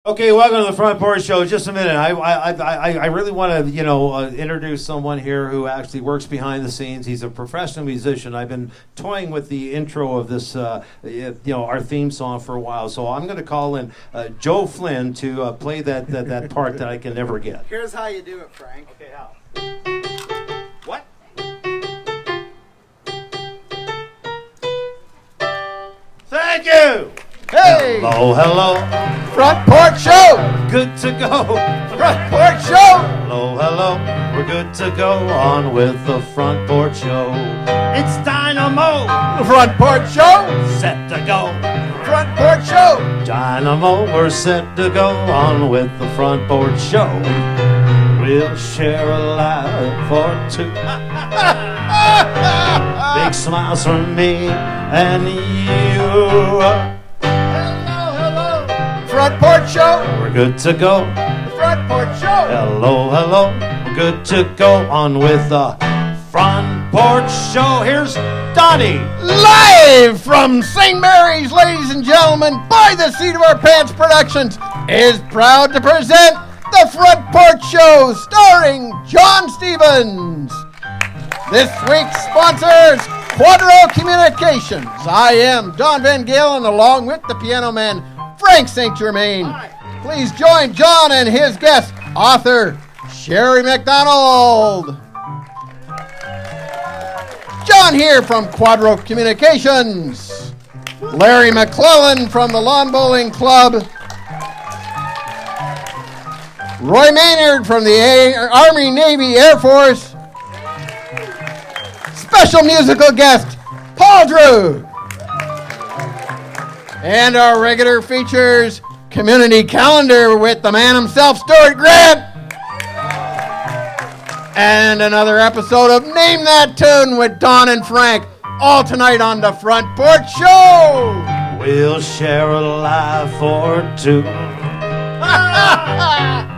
Okay, welcome to the Front Porch Show. Just a minute. I really want to, introduce someone here who actually works behind the scenes. He's a professional musician. I've been toying with the intro of this, our theme song for a while. So I'm going to call in Joe Flynn to play that part that I can never get. Here's how you do it, Frank. Okay, how? What? Thank you. Hey! Hello, hello. Front Porch Show! Good to go. Front Porch Show! Hello, hello. We're good to go on with the Front Porch Show. It's Dynamo. Front Porch Show! Set to go. Front Porch Show! Dynamo, we're set to go on with the Front Porch Show. We'll share a laugh or two. Big smiles from me and you. Front Porch Show! We're good to go. The Front Porch Show! Hello, hello. We're good to go on with the Front Porch Show. Here's Donnie. Live from St. Mary's, ladies and gentlemen, by the Seat of Our Pants Productions, is proud to present the Front Porch Show starring John Stevens. This week's sponsors, Quadro Communications. I am Don Van Galen along with the piano man, Frank St. Germain. Please join John and his guest, author Sheri McDonald. John here from Quadro Communications. Larry McLellan from the Lawn Bowling Club. Roy Maynard from the Army, Navy, Air Force. Special musical guest, Paul Droog. And our regular features, community calendar with the man himself, Stuart Grant. And another episode of Name That Tune with Don and Frank, all tonight on the Front Porch Show. We'll share a laugh or two.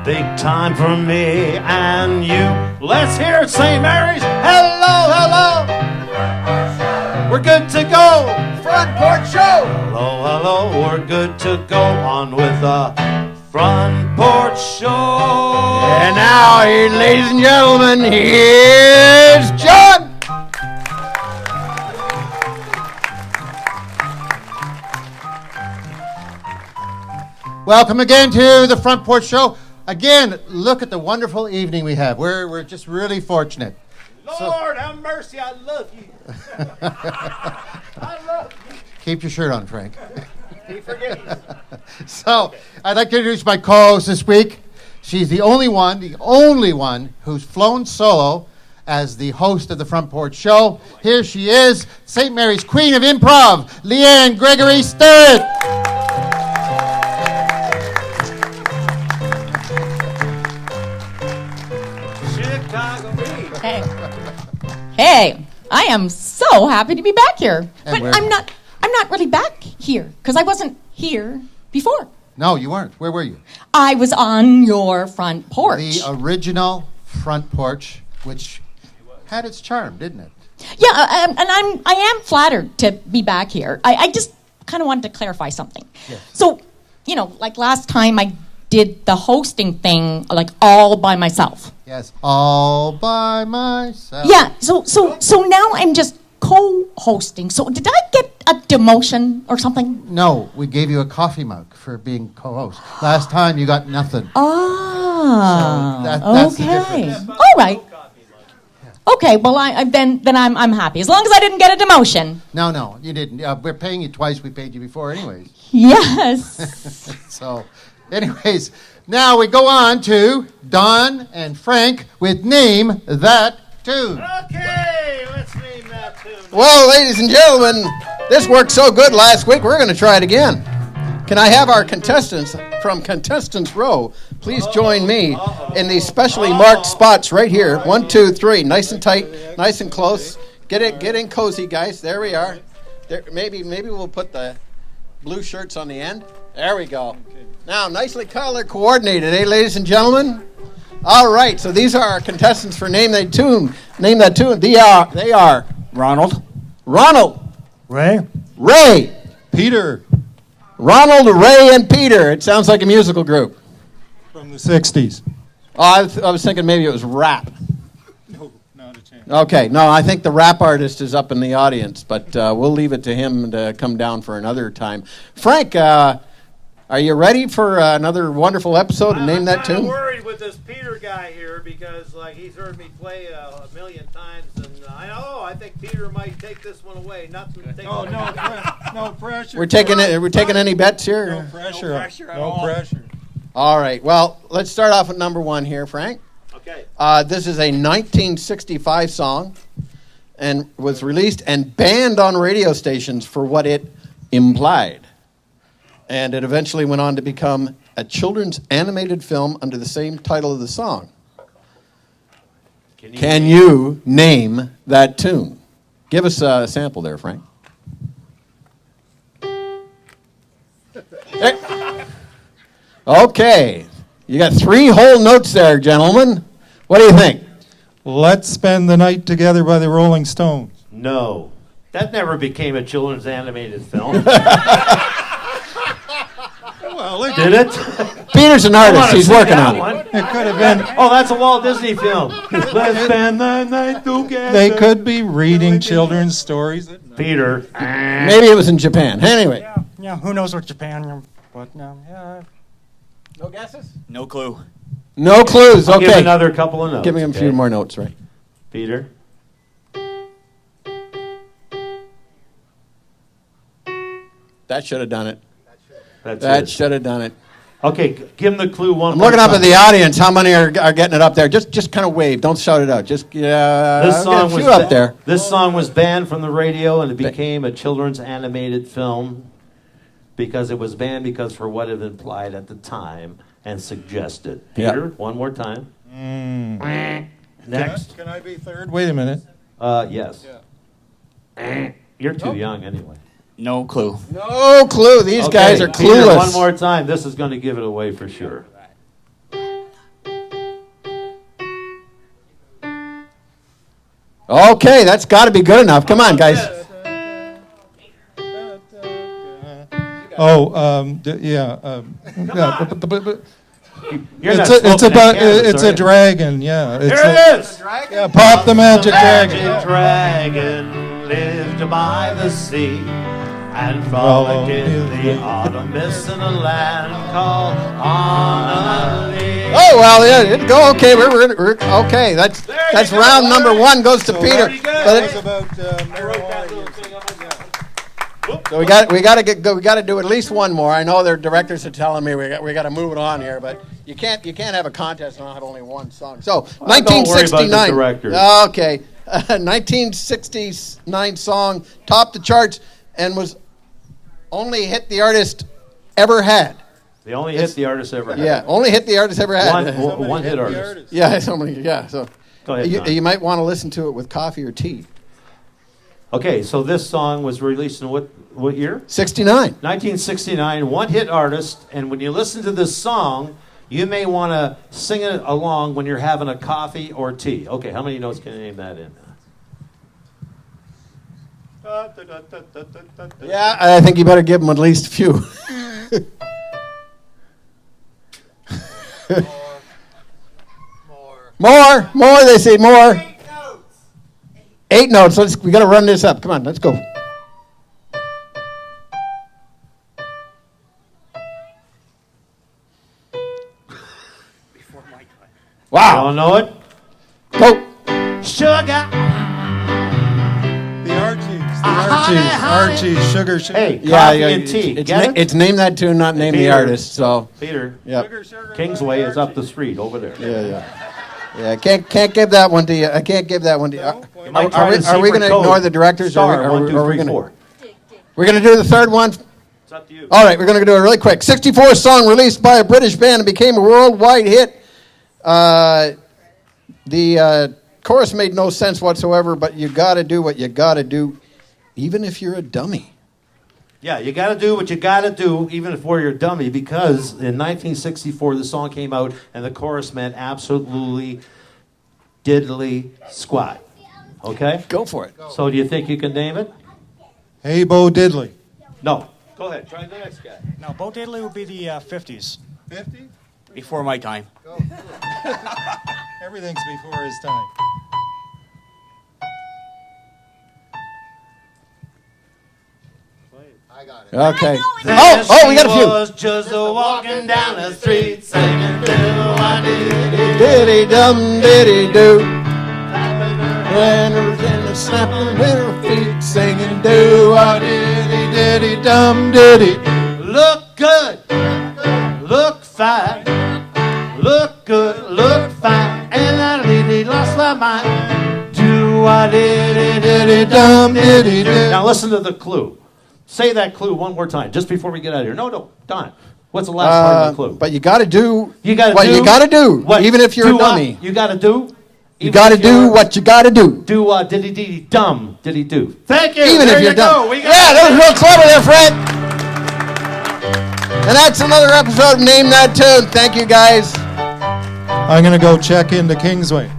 Big time for me and you. Let's hear it, St. Mary's. Hello, hello. We're good to go. Front Porch Show. Hello, hello. We're good to go on with the Front Porch Show. And now, ladies and gentlemen, here's John. Welcome again to the Front Porch Show. Again, look at the wonderful evening we have. We're just really fortunate. Lord, have mercy, I love you. I love you. Keep your shirt on, Frank. He forgets. So, I'd like to introduce my co-host this week. She's the only one who's flown solo as the host of the Front Porch Show. Here she is, St. Mary's Queen of Improv, Liane Gregory-Sterritt. Hey, I am so happy to be back here. And but I'm not really back here because I wasn't here before. No, you weren't. Where were you? I was on your front porch. The original Front Porch, which had its charm, didn't it? Yeah, and I am flattered to be back here. I just kind of wanted to clarify something. Yes. So, like last time I did the hosting thing like all by myself. Yes, all by myself. Yeah, so now I'm just co-hosting. So did I get a demotion or something? No, we gave you a coffee mug for being co-host. Last time you got nothing. Ah, So that's the okay. difference. All right. Okay, well, then I'm happy as long as I didn't get a demotion. No, you didn't. We're paying you twice we paid you before, anyways. Yes. So, anyways, now we go on to Don and Frank with Name That Tune. Okay, let's name that tune. Well, ladies and gentlemen, this worked so good last week, we're going to try it again. Can I have our contestants from Contestants Row please join me in these specially marked spots right here. 1, 2, 3, nice and tight, nice and close. Get in cozy, guys. There we are. There, maybe we'll put the blue shirts on the end. There we go. Now, nicely color coordinated, ladies and gentlemen? All right, so these are our contestants for Name That Tune. Name That Tune. They are Ronald, Ray, Ray, Peter, Ronald, Ray, and Peter. It sounds like a musical group. From the 60s. Oh, I was thinking maybe it was rap. No, not a chance. Okay, no, I think the rap artist is up in the audience, but we'll leave it to him to come down for another time. Frank, are you ready for another wonderful episode and name that tune? I'm worried with this Peter guy here because he's heard me play a million times, and I think Peter might take this one away. Not to take Oh, no pressure. We're taking any bets here? No pressure. No pressure at No all. pressure. All right. Well, let's start off with number one here, Frank. Okay. This is a 1965 song and was released and banned on radio stations for what it implied. And it eventually went on to become a children's animated film under the same title of the song. Can you name that tune? Give us a sample there, Frank. Okay. You got 3 whole notes there, gentlemen. What do you think? Let's Spend the Night Together by the Rolling Stones. No. That never became a children's animated film. Well, Did it? Peter's an artist. He's working on it. it. It could have been. Oh, that's a Walt Disney film. Let's spend the night together. They could be reading children's stories. Peter. Maybe it was in Japan. Anyway. Yeah, who knows what Japan, but yeah. No guesses? No clue. No clues. I'll give Okay. another couple of notes. Give me a okay? few more notes, right? Peter. That should have done it. That's That it. should have done it. Okay, give him the clue one I'm more looking up time. at the audience. How many are getting it up there? Just kind of wave. Don't shout it out. Just This get song a was few up there. This song was banned from the radio, and it became a children's animated film because it was banned because for what it implied at the time and suggested. Yeah. Peter, one more time. Next. Can I be third? Wait a minute. Yes. You're too young anyway. No clue. No clue. These guys are Peter, clueless. one more time. This is going to give it away for sure. Okay, that's got to be good enough. Come on, guys. Oh, yeah. You're not It's smoking about that cannabis, it's are a you? dragon. Yeah. It's Here it is. Yeah, Pop the Magic Dragon. Magic dragon lived by the sea and frolicked in the autumn mist in a land called Honolulu. Oh well, yeah, it'd go okay. We're okay. That's round number 1 goes to Peter. very good. But It's about I wrote that little thing on my so we got to do at least one more. I know their directors are telling me we got to move it on here, but you can't have a contest and not have only one song. So Don't worry about the 1969. directors. Okay, 1969 song topped the charts and was only hit the artist ever had. The only hit the artist ever had. Yeah, only hit the artist ever had. One hit artist. Yeah, somebody. Yeah, so Go ahead, Don. you might want to listen to it with coffee or tea. Okay, so this song was released in what year? 69. 1969, one hit artist, and when you listen to this song, you may want to sing it along when you're having a coffee or tea. Okay, how many notes can you name that in? Yeah, I think you better give them at least a few. More. They say more. 8 notes. We got to run this up. Come on, let's go. Wow. Y'all know it? Go. Sugar. The Archies, Sugar. Hey, Yeah, coffee yeah, and tea. It's, Get it? it's name that tune, not name the Peter. artist. So, Peter, yeah, Kingsway is up the street over there. yeah. Can't give that one to you. I can't give that one to you. You might try the Are we secret going to code. ignore the directors? Star, or 1, 2, are we 3, gonna, 4. We're going to do the third one. It's up to you. All right, we're going to do it really quick. 64 song released by a British band and became a worldwide hit. The chorus made no sense whatsoever, but you got to do what you got to do, even if you're a dummy. Yeah, you got to do what you got to do, even if you're a dummy, because in 1964 the song came out and the chorus meant absolutely diddly squat. Okay? Go for it. So do you think you can name it? Hey, Bo Diddley. No. Go ahead. Try the next guy. Now, Bo Diddley would be the 50s. 50? Before my time. Everything's before his time. I got it. Okay. There Oh, we got she a few. was just walking down the street singing do-a-dee-dee. Diddy dum diddy do. And her snapping with her feet singing do a diddy diddy dum diddy. Look good, look fine, look good, look fine, and that lady lost my mind. Do-a-dee-dee-dee-dum diddy-doo. Now listen to the clue. Say that clue one more time, just before we get out of here. No, Don. What's the last part of the clue? But you got to do You gotta what do you got to do, what- even if you're do a dummy. You got to do. You got to do what you got to do, Diddy-dee-dum, diddy-do. Thank you. even There if you're you go. dumb. We got Yeah, that was real clever there, Fred. And that's another episode of Name That Tune. Thank you, guys. I'm going to go check into Kingsway.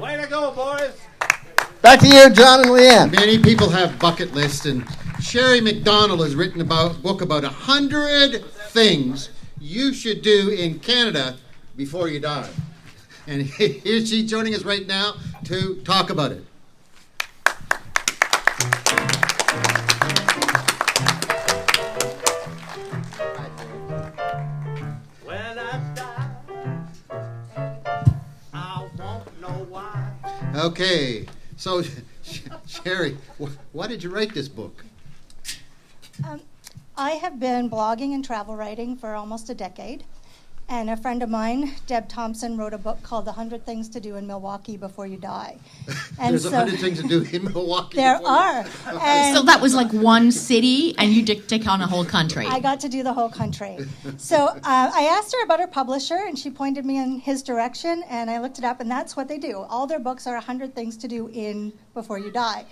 Way to go, boys. Back to you, John and Liane. Many people have bucket lists, and Sheri McDonald has written a book about 100 things you should do in Canada before you die. And here she's joining us right now to talk about it. When I die, I won't know why. Okay, so Sheri, why did you write this book? I have been blogging and travel writing for almost a decade. And a friend of mine, Deb Thompson, wrote a book called The 100 Things to Do in Milwaukee Before You Die. And There's 100 things to do in Milwaukee. there before you- are. And So that was like one city, and you take on a whole country. I got to do the whole country. So I asked her about her publisher, and she pointed me in his direction, and I looked it up, and that's what they do. All their books are 100 Things to Do in Before You Die.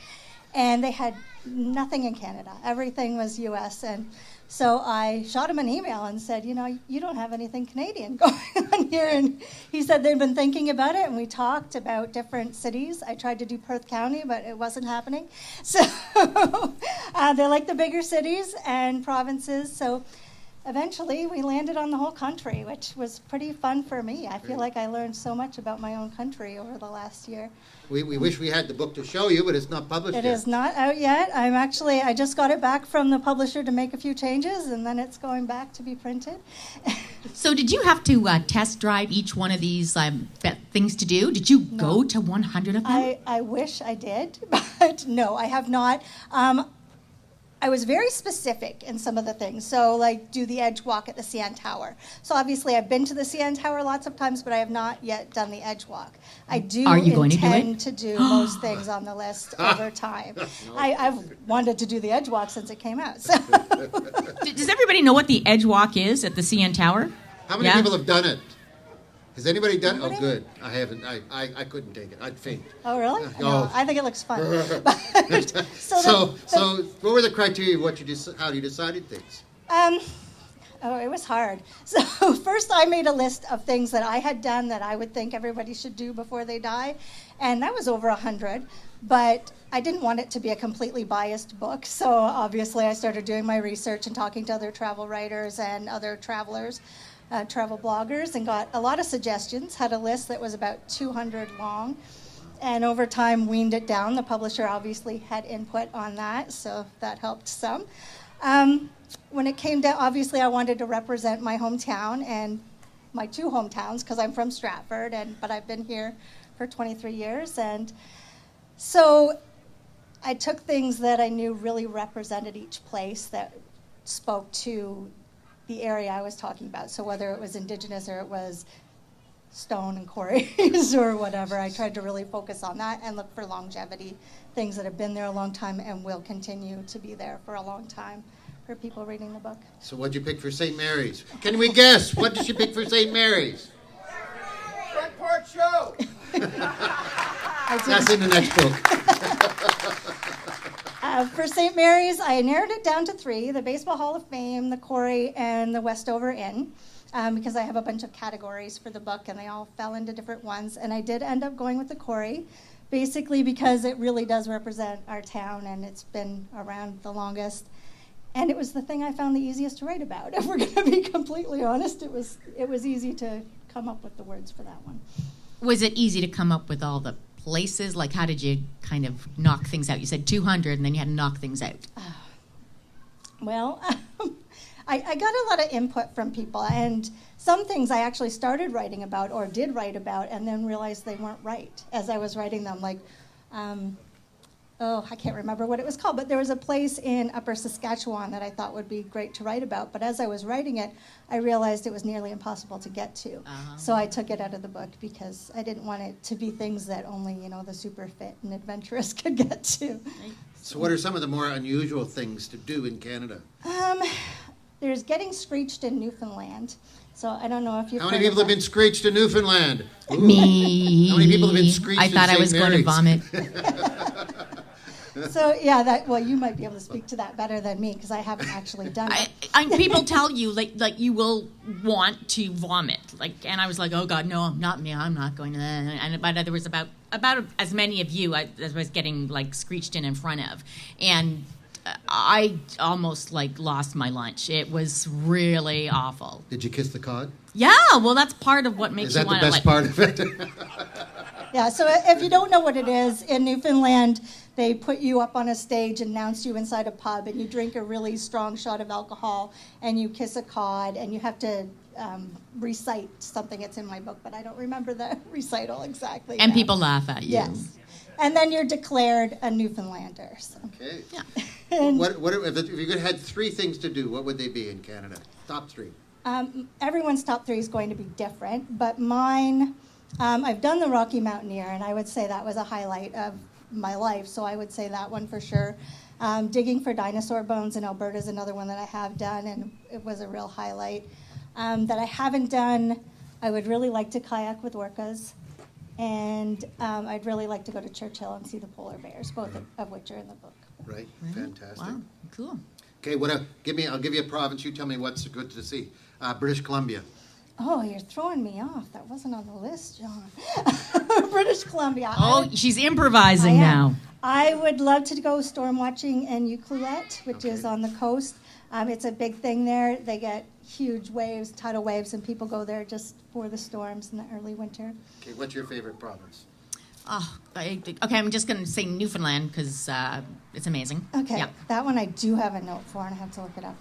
And they had nothing in Canada. Everything was U.S. And so I shot him an email and said, you don't have anything Canadian going on here. And he said they'd been thinking about it, and we talked about different cities. I tried to do Perth County, but it wasn't happening. So they like the bigger cities and provinces. So eventually we landed on the whole country, which was pretty fun for me. I feel like I learned so much about my own country over the last year. We wish we had the book to show you, but it's not published It yet. is not out yet. I just got it back from the publisher to make a few changes, and then it's going back to be printed. So did you have to test drive each one of these things to do? Did you go to 100 of them? I wish I did, but no, I have not. I was very specific in some of the things. So, like, do the edge walk at the CN Tower. So, obviously, I've been to the CN Tower lots of times, but I have not yet done the edge walk. I do Are you going to do it? intend to do most things on the list over time. I've wanted to do the edge walk since it came out. So. Does everybody know what the edge walk is at the CN Tower? How many Yeah? people have done it? Has anybody done it? Oh, Nobody? good. I haven't. I couldn't take it. I'd faint. Oh, really? Oh. No, I think it looks fun. So what were the criteria of how you decided things? It was hard. So first I made a list of things that I had done that I would think everybody should do before they die, and that was over 100, but I didn't want it to be a completely biased book, so obviously I started doing my research and talking to other travel writers and other travelers, travel bloggers, and got a lot of suggestions, had a list that was about 200 long, and over time weaned it down. The publisher obviously had input on that, so that helped some. When it came down, obviously I wanted to represent my hometown and my two hometowns, because I'm from Stratford, but I've been here for 23 years. And so I took things that I knew really represented each place that spoke to the area I was talking about. So whether it was Indigenous or it was stone and quarries or whatever, I tried to really focus on that and look for longevity, things that have been there a long time and will continue to be there for a long time for people reading the book. So what'd you pick for St. Mary's? Can we guess? What did you pick for St. Mary's? Front Porch Show! That's in the next book. For St. Mary's, I narrowed it down to 3, the Baseball Hall of Fame, the Quarry, and the Westover Inn, because I have a bunch of categories for the book, and they all fell into different ones. And I did end up going with the Quarry basically because it really does represent our town and it's been around the longest. And it was the thing I found the easiest to write about. If we're going to be completely honest, it was easy to come up with the words for that one. Was it easy to come up with all the places? Like, how did you kind of knock things out? You said 200, and then you had to knock things out. Well, I got a lot of input from people, and some things I actually started writing about or did write about and then realized they weren't right as I was writing them. Like, I can't remember what it was called, but there was a place in Upper Saskatchewan that I thought would be great to write about. But as I was writing it, I realized it was nearly impossible to get to. So I took it out of the book because I didn't want it to be things that only, the super fit and adventurous could get to. So what are some of the more unusual things to do in Canada? There's getting screeched in Newfoundland. So I don't know if you've How many heard of people have that. been screeched in Newfoundland? Ooh. Me. How many people have been screeched I in thought I St. was going to Mary's? vomit. So yeah, you might be able to speak to that better than me because I haven't actually done it. People tell you like you will want to vomit, and I was like, oh God, no, not me. I'm not going to that. But there was about as many of you as was getting screeched in front of, and I almost lost my lunch. It was really awful. Did you kiss the cod? Yeah, well, that's part of what makes Is that you the want to best part of it? Yeah, so if you don't know what it is, in Newfoundland, they put you up on a stage and announce you inside a pub, and you drink a really strong shot of alcohol, and you kiss a cod, and you have to recite something. It's in my book, but I don't remember the recital exactly. And now. people laugh at you. Yes. And then you're declared a Newfoundlander. So. Okay. Yeah. What if you had three things to do, what would they be in Canada? Top three. Everyone's top three is going to be different, but mine, I've done the Rocky Mountaineer, and I would say that was a highlight of my life, so I would say that one for sure. Digging for dinosaur bones in Alberta is another one that I have done, and it was a real highlight. That I haven't done, I would really like to kayak with orcas, and I'd really like to go to Churchill and see the polar bears, both of which are in the book. Right. Fantastic. Wow, cool. Okay. I'll give you a province. You tell me what's good to see. British Columbia. Oh, you're throwing me off. That wasn't on the list, John. British Columbia. Oh, she's improvising now. I would love to go storm watching in Ucluelet, which is on the coast. It's a big thing there. They get huge waves, tidal waves, and people go there just for the storms in the early winter. Okay. What's your favorite province? Oh, okay, I'm just going to say Newfoundland because it's amazing. Okay, Yeah. that one I do have a note for, and I have to look it up.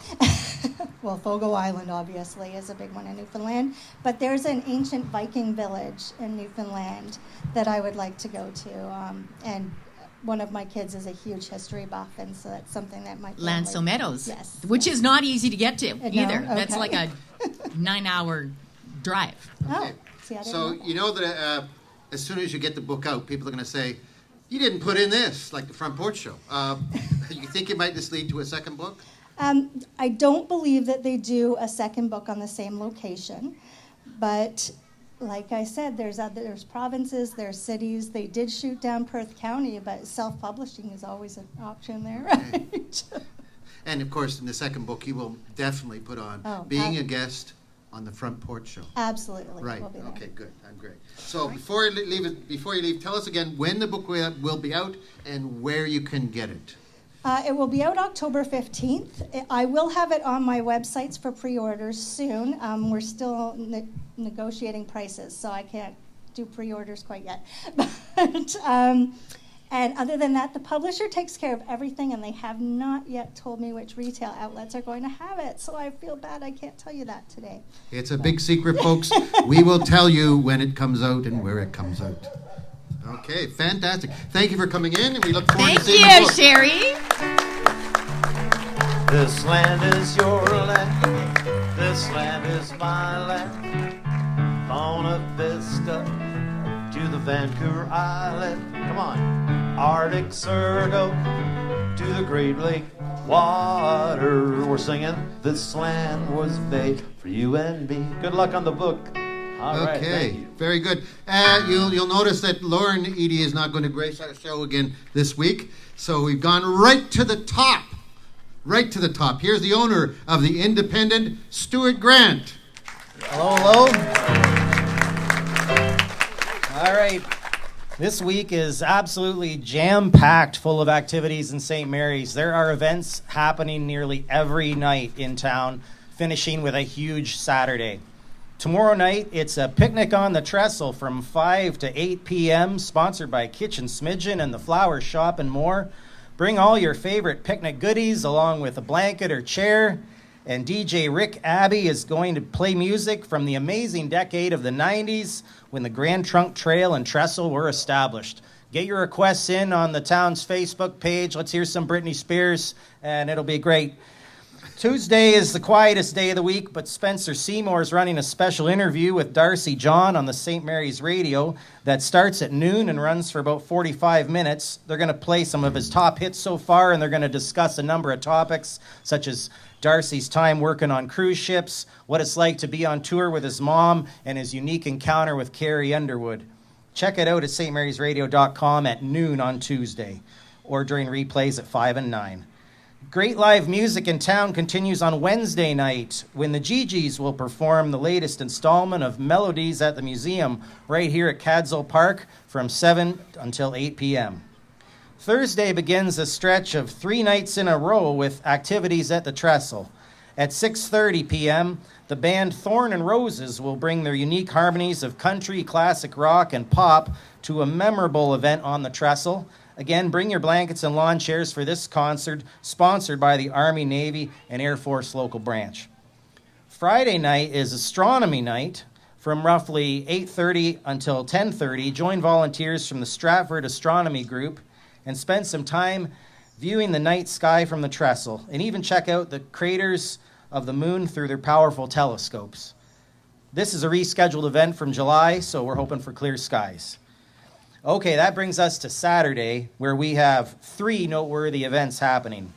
Well, Fogo Island, obviously, is a big one in Newfoundland. But there's an ancient Viking village in Newfoundland that I would like to go to. And one of my kids is a huge history buff, and so that's something that my family... Lanso Meadows. Yes. Which is not easy to get to either. No? That's Okay. like a 9-hour drive. Oh, see, I didn't So know that. you know that as soon as you get the book out, people are going to say, "You didn't put in this," like the Front Porch Show. You think it might just lead to a second book? I don't believe that they do a second book on the same location, but like I said, there's provinces, there's cities. They did shoot down Perth County, but self-publishing is always an option there, right? And of course, in the second book, you will definitely put on being a guest on the Front Porch Show. Absolutely. Right. We'll be there. Okay. Good. I'm great. So before you leave, tell us again when the book will be out and where you can get it. It will be out October 15th. I will have it on my websites for pre-orders soon. We're still negotiating prices, so I can't do pre-orders quite yet. But, and other than that, the publisher takes care of everything, and they have not yet told me which retail outlets are going to have it. So I feel bad I can't tell you that today. It's a big secret, folks. We will tell you when it comes out and where it comes out. Okay, fantastic. Thank you for coming in, and we look forward Thank to seeing you, the book. Sheri. This land is your land. This land is my land. Bona Vista to the Vancouver Island. Come on. Arctic Circle to the Great Lake water. We're singing, this land was made for you and me. Good luck on the book. All right, Okay, thank you. very good. You'll notice that Lauren Eady is not going to grace our show again this week. So we've gone right to the top. Right to the top. Here's the owner of the Independent, Stuart Grant. Hello, hello. All right. This week is absolutely jam-packed full of activities in St. Mary's. There are events happening nearly every night in town, finishing with a huge Saturday. Tomorrow night, it's a picnic on the trestle from 5 to 8 p.m., sponsored by Kitchen Smidgen and the Flower Shop and more. Bring all your favorite picnic goodies along with a blanket or chair. And DJ Rick Abbey is going to play music from the amazing decade of the 90s when the Grand Trunk Trail and Trestle were established. Get your requests in on the town's Facebook page. Let's hear some Britney Spears, and it'll be great. Tuesday is the quietest day of the week, but Spencer Seymour is running a special interview with Darcy John on the St. Mary's Radio that starts at noon and runs for about 45 minutes. They're going to play some of his top hits so far, and they're going to discuss a number of topics, such as Darcy's time working on cruise ships, what it's like to be on tour with his mom, and his unique encounter with Carrie Underwood. Check it out at stmarysradio.com at noon on Tuesday, or during replays at 5 and 9. Great live music in town continues on Wednesday night when the Gigi's will perform the latest installment of Melodies at the Museum right here at Cadzow Park from 7 until 8 p.m. Thursday begins a stretch of 3 nights in a row with activities at the Trestle. At 6:30 p.m., the band Thorn and Roses will bring their unique harmonies of country, classic rock, and pop to a memorable event on the Trestle. Again, bring your blankets and lawn chairs for this concert, sponsored by the Army, Navy, and Air Force local branch. Friday night is astronomy night. From roughly 8:30 until 10:30, join volunteers from the Stratford Astronomy Group and spend some time viewing the night sky from the trestle, and even check out the craters of the moon through their powerful telescopes. This is a rescheduled event from July, so we're hoping for clear skies. Okay, that brings us to Saturday, where we have 3 noteworthy events happening.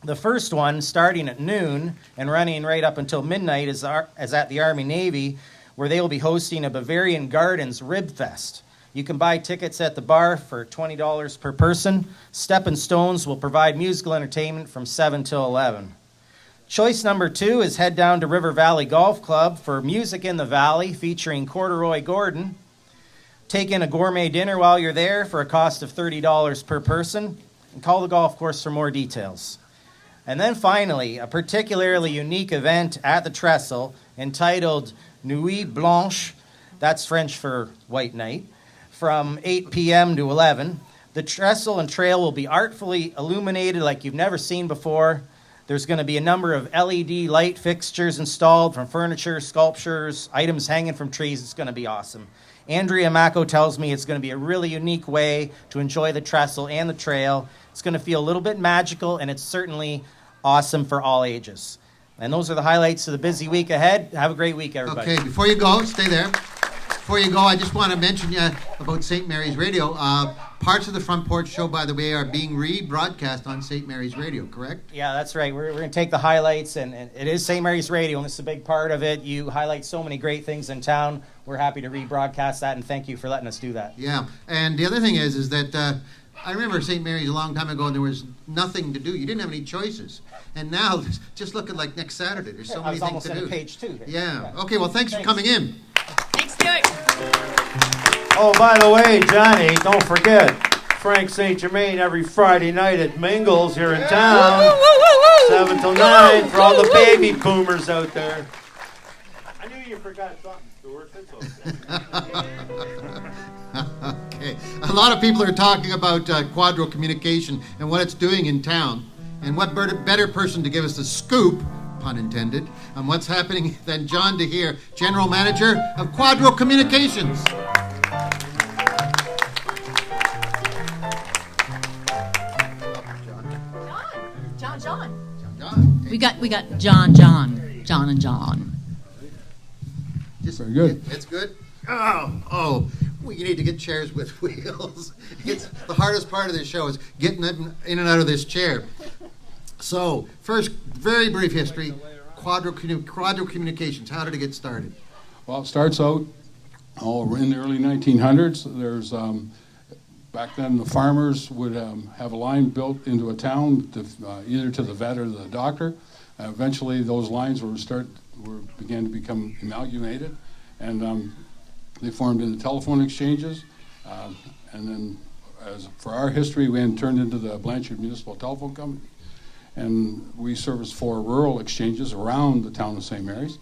The first one, starting at noon and running right up until midnight, is at the Army Navy, where they will be hosting a Bavarian Gardens Rib Fest. You can buy tickets at the bar for $20 per person. Steppin' Stones will provide musical entertainment from 7 till 11. Choice number 2 is head down to River Valley Golf Club for Music in the Valley featuring Corduroy Gordon. Take in a gourmet dinner while you're there for a cost of $30 per person, and call the golf course for more details. And then finally, a particularly unique event at the Trestle entitled Nuit Blanche, that's French for white night, from 8 p.m. to 11. The trestle and trail will be artfully illuminated like you've never seen before. There's going to be a number of LED light fixtures installed from furniture, sculptures, items hanging from trees. It's going to be awesome. Andrea Mako tells me it's going to be a really unique way to enjoy the trestle and the trail. It's going to feel a little bit magical, and it's certainly awesome for all ages. And those are the highlights of the busy week ahead. Have a great week, everybody. Okay, before you go, stay there. Before you go, I just want to mention about St. Mary's Radio. Parts of the Front Porch Show, by the way, are being rebroadcast on St. Mary's Radio, correct? Yeah, that's right. We're going to take the highlights, and it is St. Mary's Radio, and this is a big part of it. You highlight so many great things in town. We're happy to rebroadcast that, and thank you for letting us do that. Yeah, and the other thing is that I remember St. Mary's a long time ago, and there was nothing to do. You didn't have any choices. And now, just look at like next Saturday. There's so many things to do. I was almost in page 2. Yeah. Okay, well, thanks for coming in. Thanks, Stuart. Oh, by the way, Johnny, don't forget, Frank St. Germain every Friday night at Mingles here in town, 7 till 9, for all the baby boomers out there. I knew you forgot something, Stuart. It's okay. Okay. A lot of people are talking about Quadro Communication and what it's doing in town. And what better person to give us the scoop, pun intended, on what's happening than John DeHeer, General Manager of Quadro Communications. John. We got John and John. Very good. It's good? Oh, we need to get chairs with wheels. It's the hardest part of this show is getting in and out of this chair. So, first, very brief history. Quadro Communications, how did it get started? Well, it starts out in the early 1900s. There's back then the farmers would have a line built into a town, either to the vet or the doctor. Eventually, those lines began to become amalgamated, and they formed into telephone exchanges. And then, as for our history, we then turned into the Blanchard Municipal Telephone Company, and we service 4 rural exchanges around the town of St. Mary's,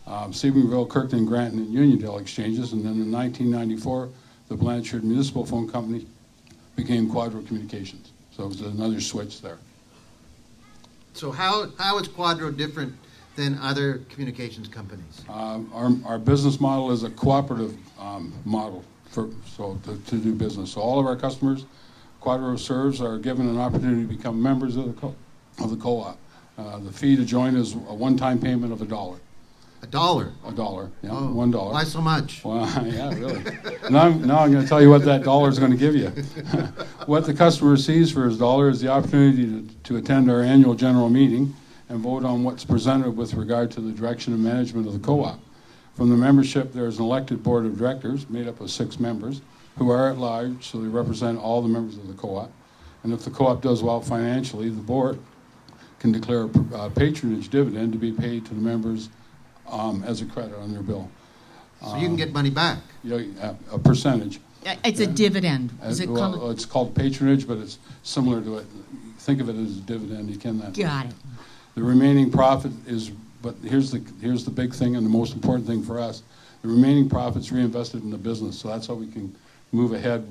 Stephenville, Kirkton, Granton, and Uniondale exchanges. And then in 1994, the Blanchard Municipal Phone Company became Quadro Communications. So it was another switch there. So how is Quadro different than other communications companies? Our business model is a cooperative model to do business. So all of our customers Quadro serves are given an opportunity to become members of the co-op. The fee to join is a one-time payment of $1. $1? $1, yeah, Oh, $1. why so much? Well, yeah, really. Now I'm going to tell you what that $1 is going to give you. What the customer receives for his $1 is the opportunity to attend our annual general meeting and vote on what's presented with regard to the direction and management of the co-op. From the membership, there is an elected board of directors made up of 6 members who are at large, so they represent all the members of the co-op. And if the co-op does well financially, the board can declare a patronage dividend to be paid to the members as a credit on their bill. So you can get money back. Yeah, a percentage. It's a dividend. Is it Well, it's called patronage, but it's similar to it. Think of it as a dividend. You can that. Got it. The remaining profit is, but here's the big thing and the most important thing for us. The remaining profit's reinvested in the business, so that's how we can move ahead,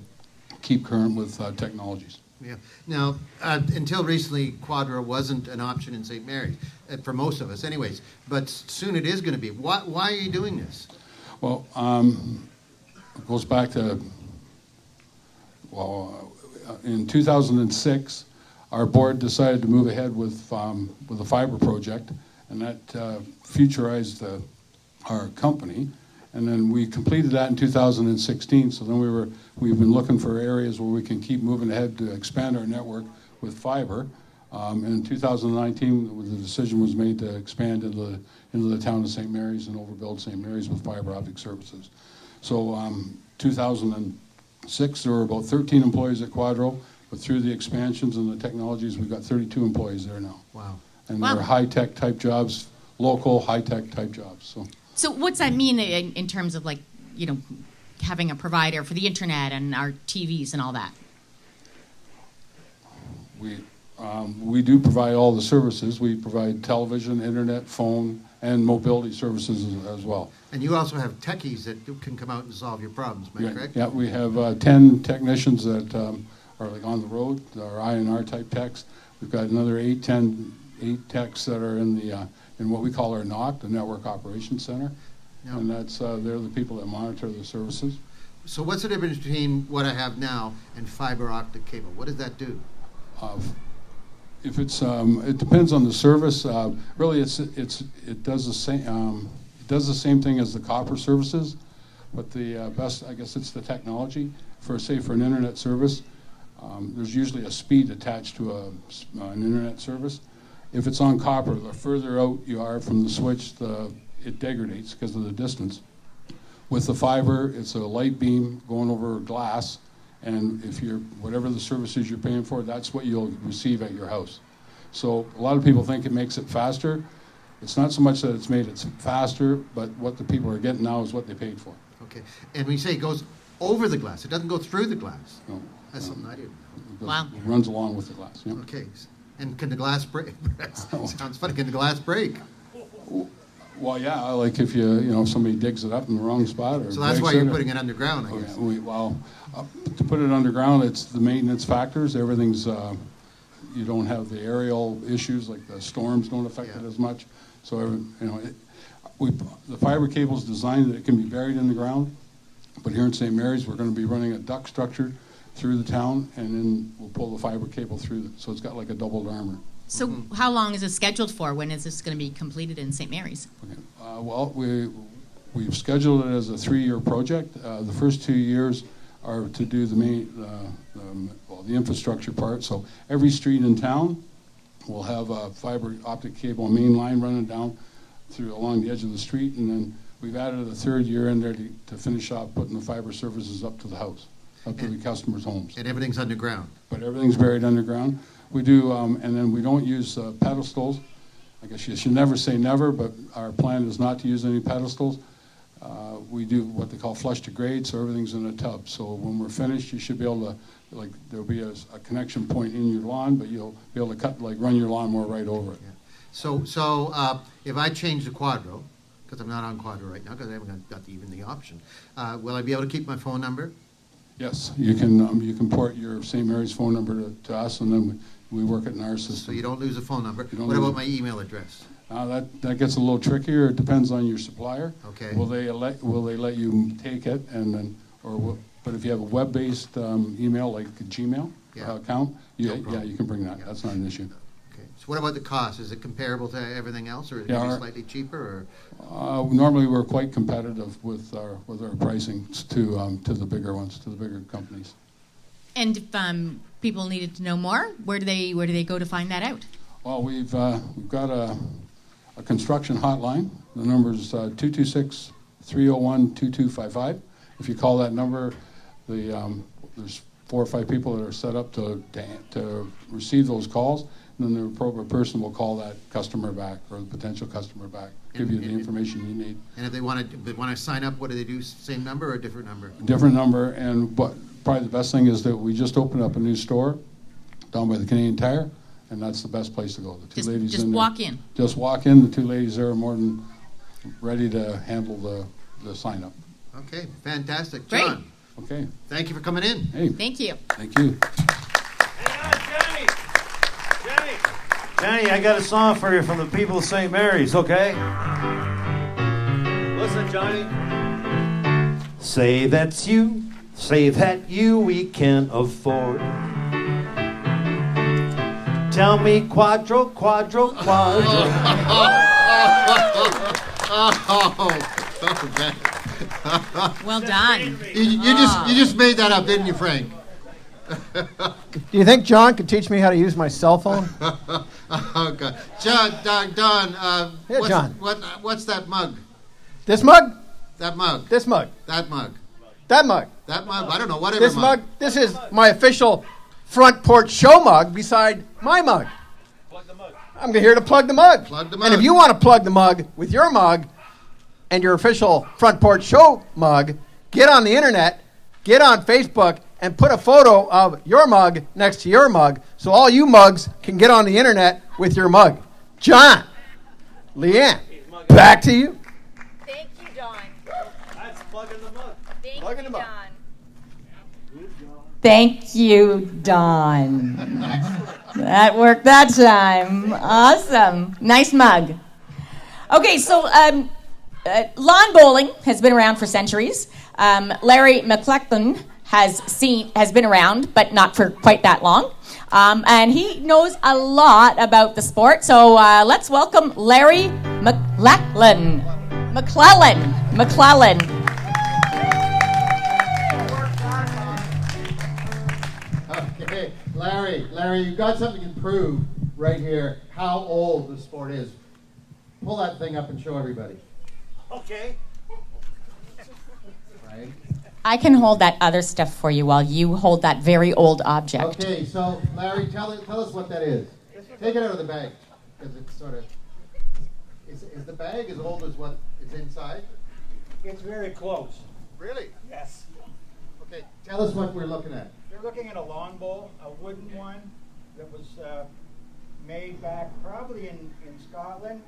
keep current with technologies. Yeah. Now, until recently, Quadro wasn't an option in St. Mary's, for most of us anyways, but soon it is going to be. Why are you doing this? Well, it goes back to, in 2006, our board decided to move ahead with a fiber project, and that futurized our company. And then we completed that in 2016. So then we've been looking for areas where we can keep moving ahead to expand our network with fiber. And in 2019, the decision was made to expand into the town of St. Mary's and overbuild St. Mary's with fiber optic services. So 2006, there were about 13 employees at Quadro, but through the expansions and the technologies, we've got 32 employees there now. Wow. And they're high-tech type jobs, local high-tech type jobs. So what's that mean in terms of having a provider for the internet and our TVs and all that? We do provide all the services. We provide television, internet, phone, and mobility services as well. And you also have techies that can come out and solve your problems, am I correct? Yeah, we have 10 technicians that are on the road, our I&R type techs. We've got another 8 techs that are in what we call our NOC, the Network Operations Center. Yep. And they're the people that monitor the services. So what's the difference between what I have now and fiber optic cable? What does that do? If it's, it depends on the service. Really, it does the same. It does the same thing as the copper services, but the best, I guess, it's the technology. For an internet service, there's usually a speed attached to an internet service. If it's on copper, the further out you are from the switch, it degrades because of the distance. With the fiber, it's a light beam going over glass, and whatever the services you're paying for, that's what you'll receive at your house. So a lot of people think it makes it faster. It's not so much that it's made it faster, but what the people are getting now is what they paid for. Okay. And when you say it goes over the glass, it doesn't go through the glass. No. That's something I didn't know. Wow. It runs along with the glass. Yeah. Okay. And can the glass break? Sounds funny. Can the glass break? Well, yeah, like if if somebody digs it up in the wrong spot. So that's why you're putting it underground, I guess. To put it underground, it's the maintenance factors. Everything's, you don't have the aerial issues, like the storms don't affect it as much. So, the fiber cable is designed that it can be buried in the ground. But here in St. Mary's, we're going to be running a duct structure through the town, and then we'll pull the fiber cable through. So it's got like a doubled armor. So how long is it scheduled for? When is this going to be completed in St. Mary's? Okay. We've scheduled it as a 3-year project. The first 2 years are to do the infrastructure part. So every street in town will have a fiber optic cable main line running down along the edge of the street, and then we've added a 3rd year in there to finish off putting the fiber services up to the house, up to the customers' homes. And everything's underground. But everything's buried underground. We do, and then we don't use pedestals. I guess you should never say never, but our plan is not to use any pedestals. We do what they call flush to grade, so everything's in a tub. So when we're finished, you should be able to, like, there'll be a connection point in your lawn, but you'll be able to run your lawnmower right over it. Yeah. So if I change the Quadro, because I'm not on Quadro right now, because I haven't got even the option, will I be able to keep my phone number? Yes, you can port your St. Mary's phone number to us, and then we work it in our system. So you don't lose a phone number. You don't What lose about my email address? That gets a little trickier. It depends on your supplier. Okay. Will they let you take it, and then but if you have a web-based email like a Gmail account, you can bring that. That's not an issue. Okay. So what about the cost? Is it comparable to everything else, or is it gonna be slightly cheaper? Or Normally, we're quite competitive with our pricing to the bigger ones, to the bigger companies. And if people needed to know more, where do they go to find that out? Well, we've got a construction hotline. The number is 226-301-2255. If you call that number, there's 4 or 5 people that are set up to receive those calls, and then the appropriate person will call that customer back or the potential customer back, give you the information you need. And if they want to sign up, what do they do? Same number or a different number? Different number, and probably the best thing is that we just opened up a new store down by the Canadian Tire, and that's the best place to go. The two ladies just in there. walk in. Just walk in. The 2 ladies there are more than ready to handle the sign up. Okay, fantastic. Great. John, Okay. thank you for coming in. Hey. Thank you. Thank you. Jenny, I got a song for you from the people of St. Mary's, okay? Listen, Johnny. Say that you we can afford. Tell me Quadro. Well done. You just made that up, didn't you, Frank? Do you think John could teach me how to use my cell phone? Oh, God. Don, Yeah, John. what's that mug? This mug? That mug. This mug? That mug. That mug? That mug. I don't know, whatever This mug? This is my official front porch show mug beside my mug. Plug the mug. I'm here to plug the mug. Plug the mug. And if you want to plug the mug with your mug and your official front porch show mug, get on the internet, get on Facebook, and put a photo of your mug next to your mug so all you mugs can get on the internet with your mug. John, Liane, back to you. Thank you, Don. That's plugging the mug. Thank Plugging you, them up. Don. Thank you, Don. That worked that time. Awesome. Nice mug. Okay, so lawn bowling has been around for centuries. Larry McLellan has been around, but not for quite that long. And he knows a lot about the sport. So let's welcome Larry McLellan. Okay, Larry, you've got something to prove right here how old the sport is. Pull that thing up and show everybody. Okay. Right. I can hold that other stuff for you while you hold that very old object. Okay, so Larry, tell us what that is. Take it out of the bag, because it's sort of. Is the bag as old as what is inside? It's very close. Really? Yes. Okay, tell us what we're looking at. You're looking at a lawn bowl, a wooden one that was made back probably in Scotland,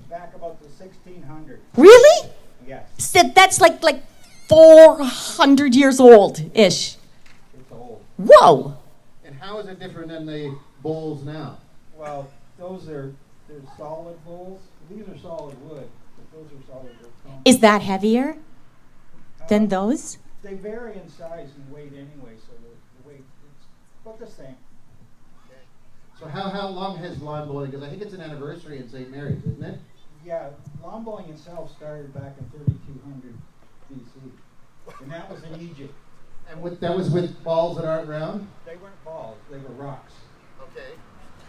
back about the 1600s. Really? Yes. So that's like 400 years old-ish. It's old. Whoa. And how is it different than the bowls now? Well, they're solid bowls. These are solid wood, but those are solid wood. Is that heavier than those? They vary in size and weight anyway, so the weight it's about the same. Okay. So how long has lawn bowling? Because I think it's an anniversary in St. Mary's, isn't it? Yeah, lawn bowling itself started back in 3200 BC, and that was in Egypt. And that was with balls that aren't round? They weren't balls, they were rocks. Okay.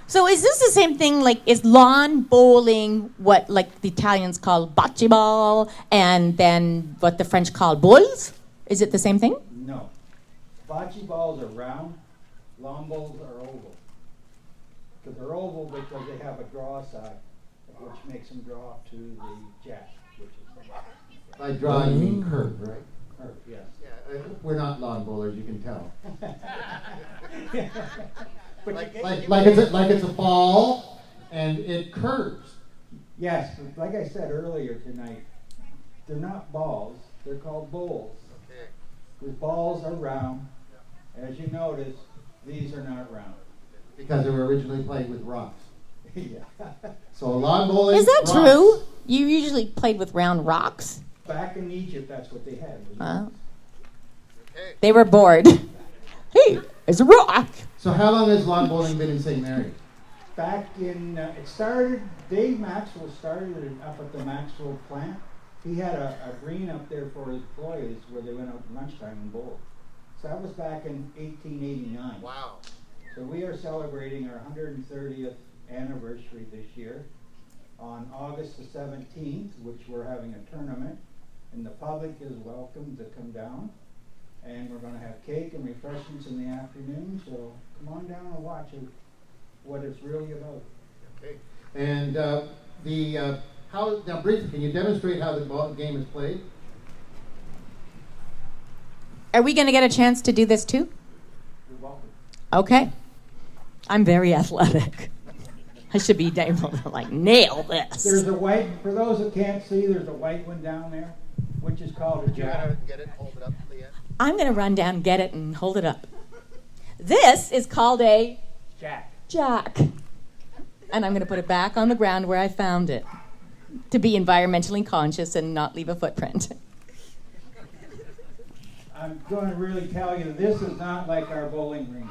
So is this the same thing, like, is lawn bowling what, like, the Italians call bocce ball, and then what the French call bowls? Is it the same thing? No. Bocce balls are round, lawn bowls are oval. Because they're oval because they have a draw side, which makes them draw to the jack, which is the ball. By draw, you mean curve, right? Curve, yes. Yeah, we're not lawn bowlers, you can tell. But Like it's a ball, and it curves. yes, like I said earlier tonight, they're not balls, they're called bowls. Okay. The balls are round. As you notice, these are not round. Because they were originally played with rocks. Yeah. So lawn bowling. Is that rocks. true? You usually played with round rocks. Back in Egypt, that's what they had. was Oh. They were bored. Hey, it's a rock. So how long has lawn bowling been in St. Mary's? Back in, it started, Dave Maxwell started it up at the Maxwell plant. He had a green up there for his employees where they went out at lunchtime and bowled. So that was back in 1889. Wow. So we are celebrating our 130th anniversary this year on August the 17th, which we're having a tournament. And the public is welcome to come down. And we're going to have cake and refreshments in the afternoon. So come on down and watch it, what it's really about. Okay. And now briefly, can you demonstrate how the game is played? Are we going to get a chance to do this too? You're welcome. Okay. I'm very athletic. I should be able to nail this. There's a white, for those that can't see, there's a white one down there, which is called a jack. Get it, hold it up, Liane. I'm going to run down, get it, and hold it up. This is called a jack. And I'm going to put it back on the ground where I found it to be environmentally conscious and not leave a footprint. I'm going to really tell you, this is not like our bowling green.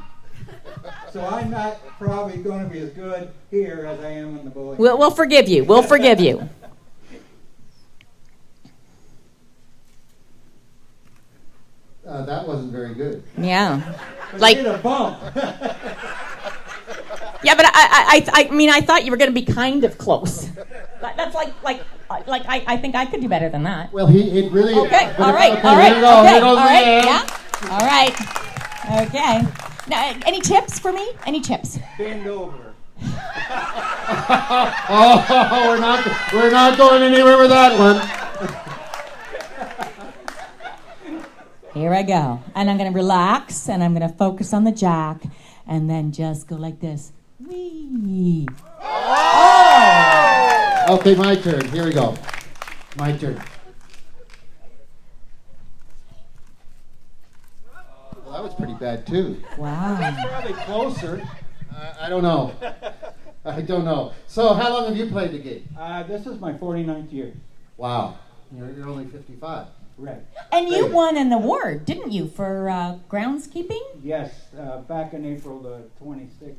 So I'm not probably going to be as good here as I am in the bowling green. We'll forgive you. We'll forgive you. That wasn't very good. Yeah. But Like, I did a bump. yeah, but I mean, I thought you were going to be kind of close. That's like I think I could do better than that. Well, it really. Okay, but all right, okay, all right, here we go, okay, here goes all right, Liane. yeah, all right, okay. Now, any tips for me? Any tips? Bend over. Oh, we're not going anywhere with that one. Here I go, and I'm going to relax, and I'm going to focus on the jack, and then just go like this. Wee. Oh! Okay, my turn. Here we go. My turn. Well, that was pretty bad too. Wow. Probably closer. I don't know. I don't know. So, how long have you played the game? This is my 49th year. Wow. You're only 55. Right. And you won an award, didn't you, for groundskeeping? Yes, back in April the 26th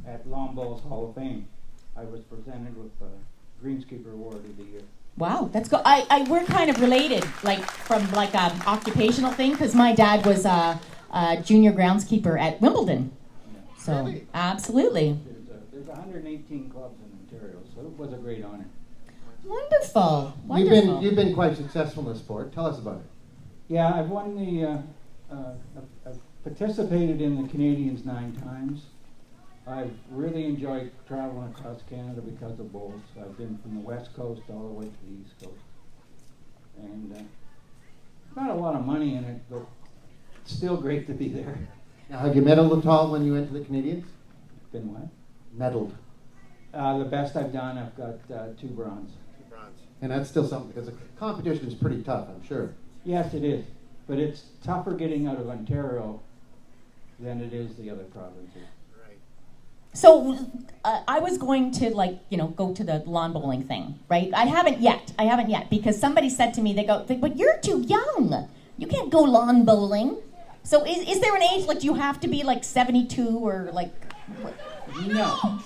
at Lawn Bowls Hall of Fame, I was presented with the Greenskeeper Award of the Year. Wow, that's cool. We're kind of related, from an occupational thing, because my dad was a junior groundskeeper at Wimbledon. Yeah. So, Really? absolutely. There's 118 clubs in Ontario, so it was a great honor. Wonderful. Wonderful. You've been quite successful in the sport. Tell us about it. Yeah, I've won I've participated in the Canadians 9 times. I've really enjoyed traveling across Canada because of bowls. I've been from the West Coast all the way to the East Coast. And not a lot of money in it, but it's still great to be there. Now, have you medaled at all when you went to the Canadians? Been what? Medaled. The best I've done, I've got 2 bronze. And that's still something, because the competition is pretty tough, I'm sure. Yes, it is. But it's tougher getting out of Ontario than it is the other provinces. So, I was going to, go to the lawn bowling thing, right? I haven't yet, because somebody said to me, but you're too young. You can't go lawn bowling. So, is there an age, do you have to be, 72 or, what? No.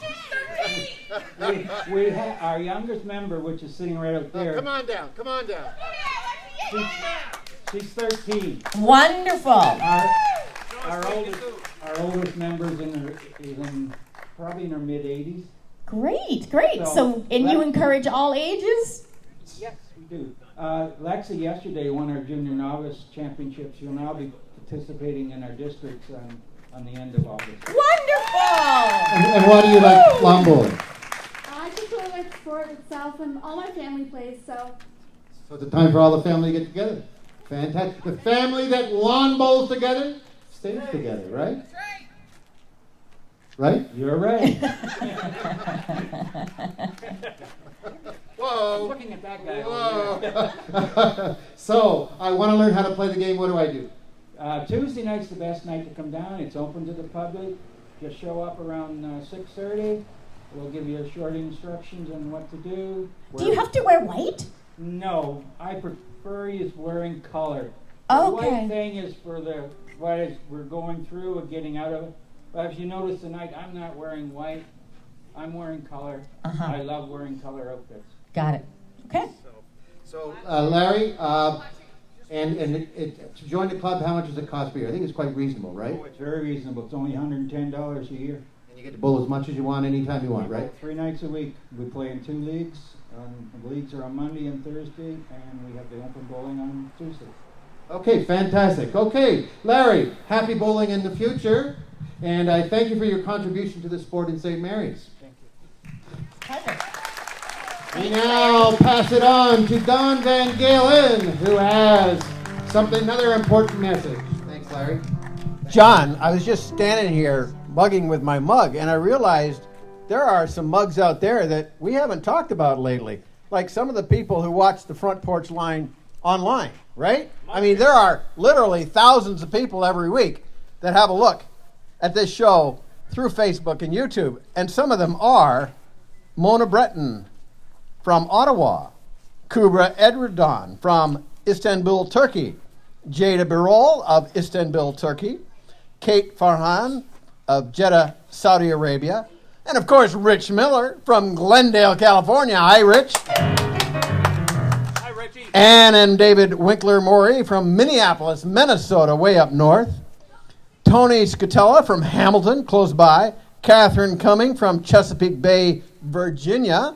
We have our youngest member, which is sitting right out there. Come on down. She's 13. Wonderful. Our oldest member is probably in her mid-80s. Great. So, And you encourage all ages? Yes, we do. Lexi yesterday won our junior novice championship. She'll now be participating in our districts on the end of August. Wonderful. And why do you like lawn bowling? I just really like the sport itself, and all my family plays, so So it's a time for all the family to get together. Fantastic. The family that lawn bowls together stays together, right? That's right. Right? You're right. Whoa. Looking at that guy. Whoa. So, I want to learn how to play the game. What do I do? Tuesday night's the best night to come down. It's open to the public. Just show up around 6:30. We'll give you short instructions on what to do. Do you have to wear white? No, I prefer you wearing color. Okay. The white thing is for what we're going through and getting out of it. But if you notice tonight, I'm not wearing white. I'm wearing color. Uh-huh. I love wearing color outfits. Got it. Okay. So, Larry, to join the club, how much does it cost per year? I think it's quite reasonable, right? Oh, it's very reasonable. It's only $110 a year. And you get to bowl as much as you want, anytime you want, right? 3 nights a week. We play in 2 leagues. The leagues are on Monday and Thursday, and we have the open bowling on Tuesday. Okay, fantastic. Okay, Larry, happy bowling in the future. And I thank you for your contribution to the sport in St. Mary's. Thank you. We now pass it on to Don Van Galen, who has another important message. Thanks, Larry. John, I was just standing here mugging with my mug, and I realized there are some mugs out there that we haven't talked about lately. Like some of the people who watch the Front Porch Line online, right? I mean, there are literally thousands of people every week that have a look at this show through Facebook and YouTube. And some of them are Mona Breton from Ottawa, Kubra Edredon from Istanbul, Turkey, Jada Birol of Istanbul, Turkey, Kate Farhan of Jeddah, Saudi Arabia, and of course Rich Miller from Glendale, California. Hi, Rich. Hi, Richie. Ann and David Winkler-Morey from Minneapolis, Minnesota, way up north. Tony Scatella from Hamilton, close by. Catherine Cumming from Chesapeake Bay, Virginia.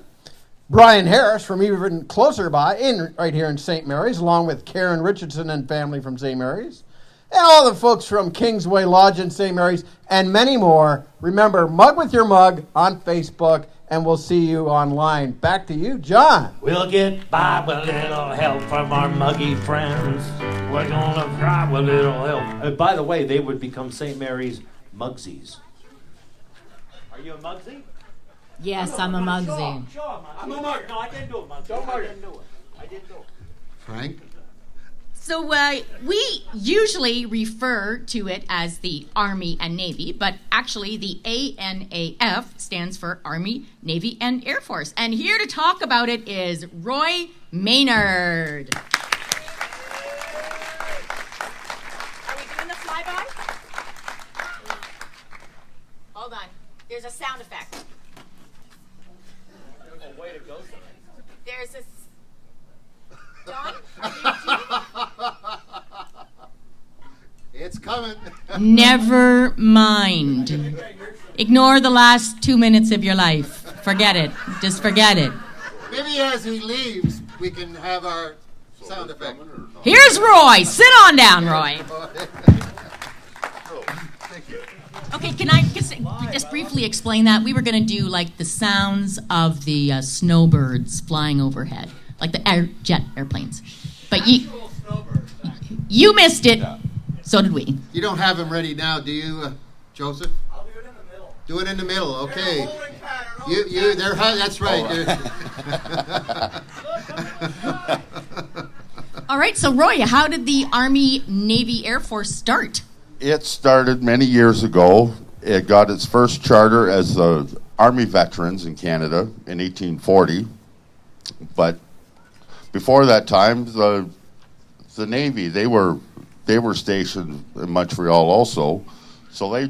Brian Harris from even closer by, right here in St. Mary's, along with Karen Richardson and family from St. Mary's. And all the folks from Kingsway Lodge in St. Mary's, and many more. Remember, Mug with Your Mug on Facebook, and we'll see you online. Back to you, John. We'll get by with a little help from our muggy friends. We're gonna try with a little help. By the way, they would become St. Mary's Mugsies. Are you a Mugsy? Yes, I'm a Mugsy. Sure, I'm a Mug. No, I didn't do it, Mugsy. Don't worry. I didn't do it. Frank? So we usually refer to it as the Army and Navy, but actually the ANAF stands for Army, Navy, and Air Force. And here to talk about it is Roy Maynard. Are we doing the flyby? Hold on. There's a sound effect. Oh, way to go, son. There's a... Don, are you doing It's coming. Never mind. Ignore the last 2 minutes of your life. Forget it. Just forget it. Maybe as he leaves, we can have our sound effect. Here's Roy. Sit on down, Roy. Okay, can I just briefly explain that? We were going to do like the sounds of the snowbirds flying overhead, like the jet airplanes. But you missed it. So did we. You don't have him ready now, do you, Joseph? I'll do it in the middle. Do it in the middle, okay. Pattern, That's right. All right, so Roy, how did the Army, Navy, Air Force start? It started many years ago. It got its first charter as the Army Veterans in Canada in 1840. But before that time, the Navy, they were stationed in Montreal also. So they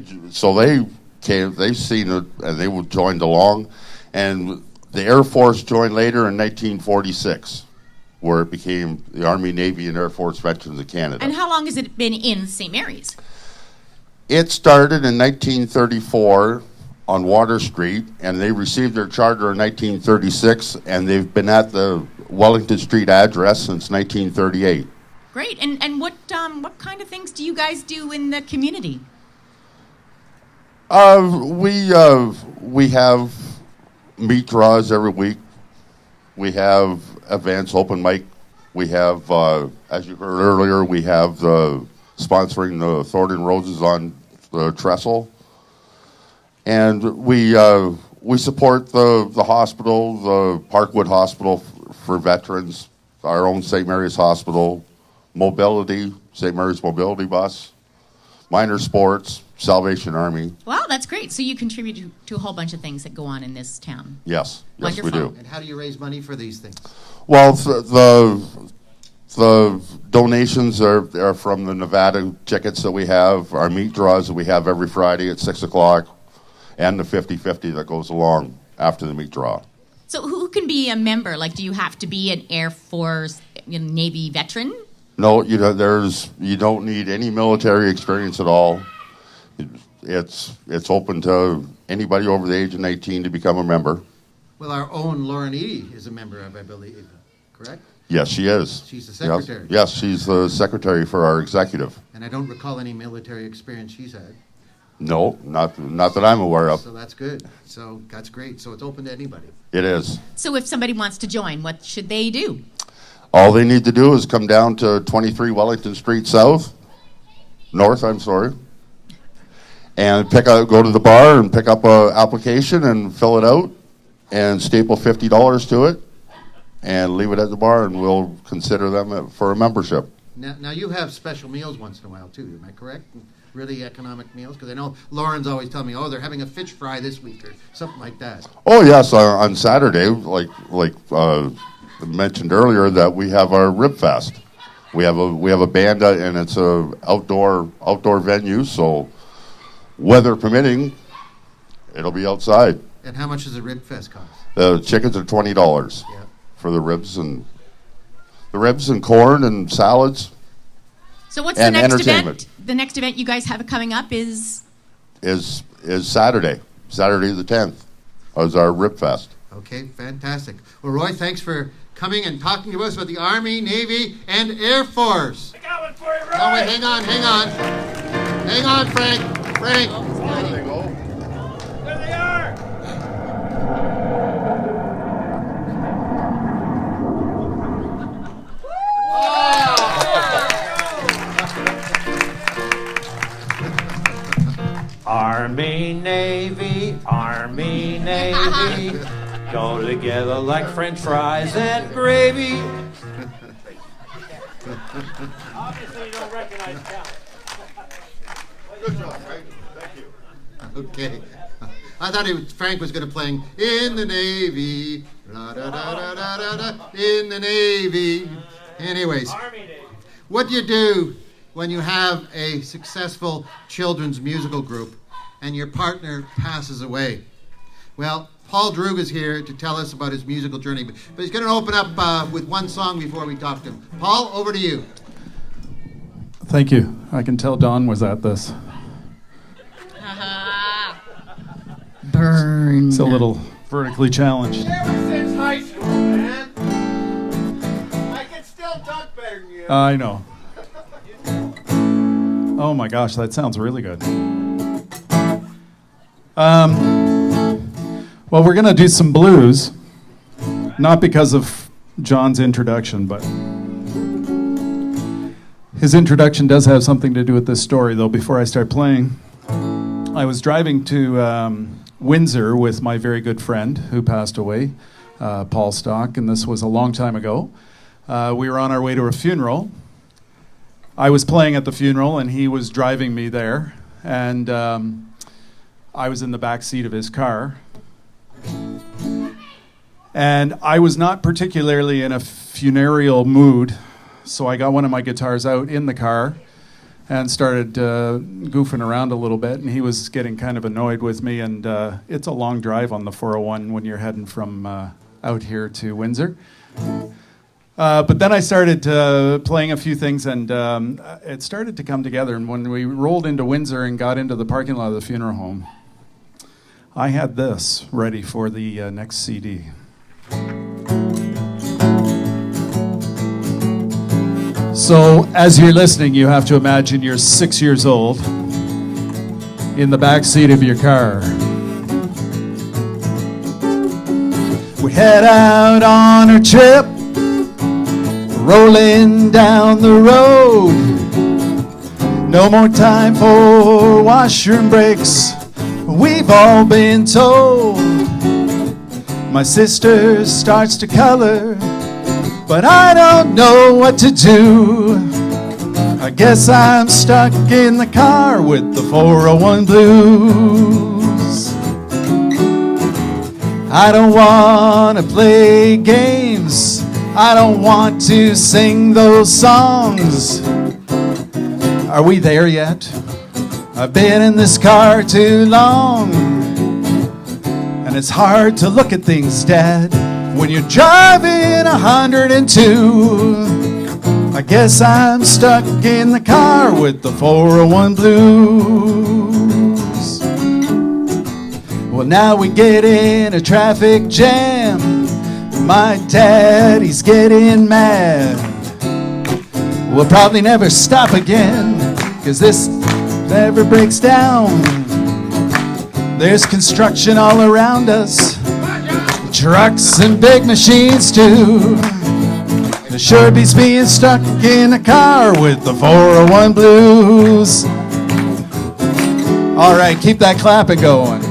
came, they seen it, and they joined along. And the Air Force joined later in 1946, where it became the Army, Navy, and Air Force Veterans of Canada. And how long has it been in St. Mary's? It started in 1934 on Water Street, and they received their charter in 1936, and they've been at the Wellington Street address since 1938. Great. And what kind of things do you guys do in the community? We have meat draws every week. We have events, open mic We have, as you heard earlier, we have sponsoring the Thornton and Roses on the trestle. And we support the hospital, the Parkwood Hospital for veterans, our own St. Mary's Hospital, mobility, St. Mary's Mobility Bus, minor sports, Salvation Army. Wow, that's great. So you contribute to a whole bunch of things that go on in this town. Yes, yes, we do. And how do you raise money for these things? Well, the donations are from the Nevada tickets that we have, our meat draws that we have every Friday at 6 o'clock, and the 50-50 that goes along after the meat draw. So who can be a member? Like, do you have to be an Air Force, Navy veteran? No, you don't need any military experience at all. It's open to anybody over the age of 18 to become a member. Well, our own Lauren Eady is a member of, I believe, correct? Yes, she is. She's the secretary. Yes, she's the secretary for our executive. And I don't recall any military experience she's had. No, not that I'm aware of. So that's good. So that's great. So it's open to anybody. It is. So if somebody wants to join, what should they do? All they need to do is come down to 23 Wellington Street North, and go to the bar and pick up an application and fill it out and staple $50 to it and leave it at the bar, and we'll consider them for a membership. Now you have special meals once in a while too, am I correct? Really economic meals? Because I know Lauren's always telling me, oh, they're having a fish fry this week or something like that. Oh yes, on Saturday, like mentioned earlier, that we have our Rib Fest. We have a band and it's a outdoor venue, so weather permitting, it'll be outside. And how much does a Rib Fest cost? The chickens are $20 for the ribs and corn and salads. So what's and the next entertainment. event? The next event you guys have coming up is Saturday the 10th. Is our Rib Fest. Okay, fantastic. Well, Roy, thanks for coming and talking to us about the Army, Navy, and Air Force. I got one for you, Roy. Oh, wait, hang on, Frank. There they are. Army, Navy, Army, Navy, go together like French fries and gravy. Obviously, you don't recognize Cal. Good job, Frank. Thank you. Okay. I thought Frank was going to play in the Navy, la da da da da da da, in the Navy. Anyways, what do you do when you have a successful children's musical group and your partner passes away? Well, Paul Droog is here to tell us about his musical journey, but he's going to open up with one song before we talk to him. Paul, over to you. Thank you. I can tell Don was at this. Burn. It's a little vertically challenged. Since high school, man. I can still dunk better than you. I know. Oh my gosh, that sounds really good. Well, we're going to do some blues. Not because of John's introduction, but his introduction does have something to do with this story, though, before I start playing. I was driving to Windsor with my very good friend who passed away, Paul Stock, and this was a long time ago. We were on our way to a funeral. I was playing at the funeral, and he was driving me there, and I was in the back seat of his car. And I was not particularly in a funereal mood, so I got one of my guitars out in the car and started goofing around a little bit, and he was getting kind of annoyed with me, and it's a long drive on the 401 when you're heading from out here to Windsor. But then I started playing a few things, and it started to come together, and when we rolled into Windsor and got into the parking lot of the funeral home, I had this ready for the next CD. So as you're listening, you have to imagine you're 6 years old in the back seat of your car. We head out on our trip, rolling down the road. No more time for washroom breaks, we've all been told. My sister starts to color, but I don't know what to do. I guess I'm stuck in the car with the 401 blues. I don't want to play games, I don't want to sing those songs. Are we there yet? I've been in this car too long, and it's hard to look at things, Dad, when you're driving 102. I guess I'm stuck in the car with the 401 blues. Well, now we get in a traffic jam. My daddy's getting mad. We'll probably never stop again, 'cause this never breaks down. There's construction all around us, trucks and big machines too. It sure beats being stuck in a car with the 401 blues. All right, keep that clapping going.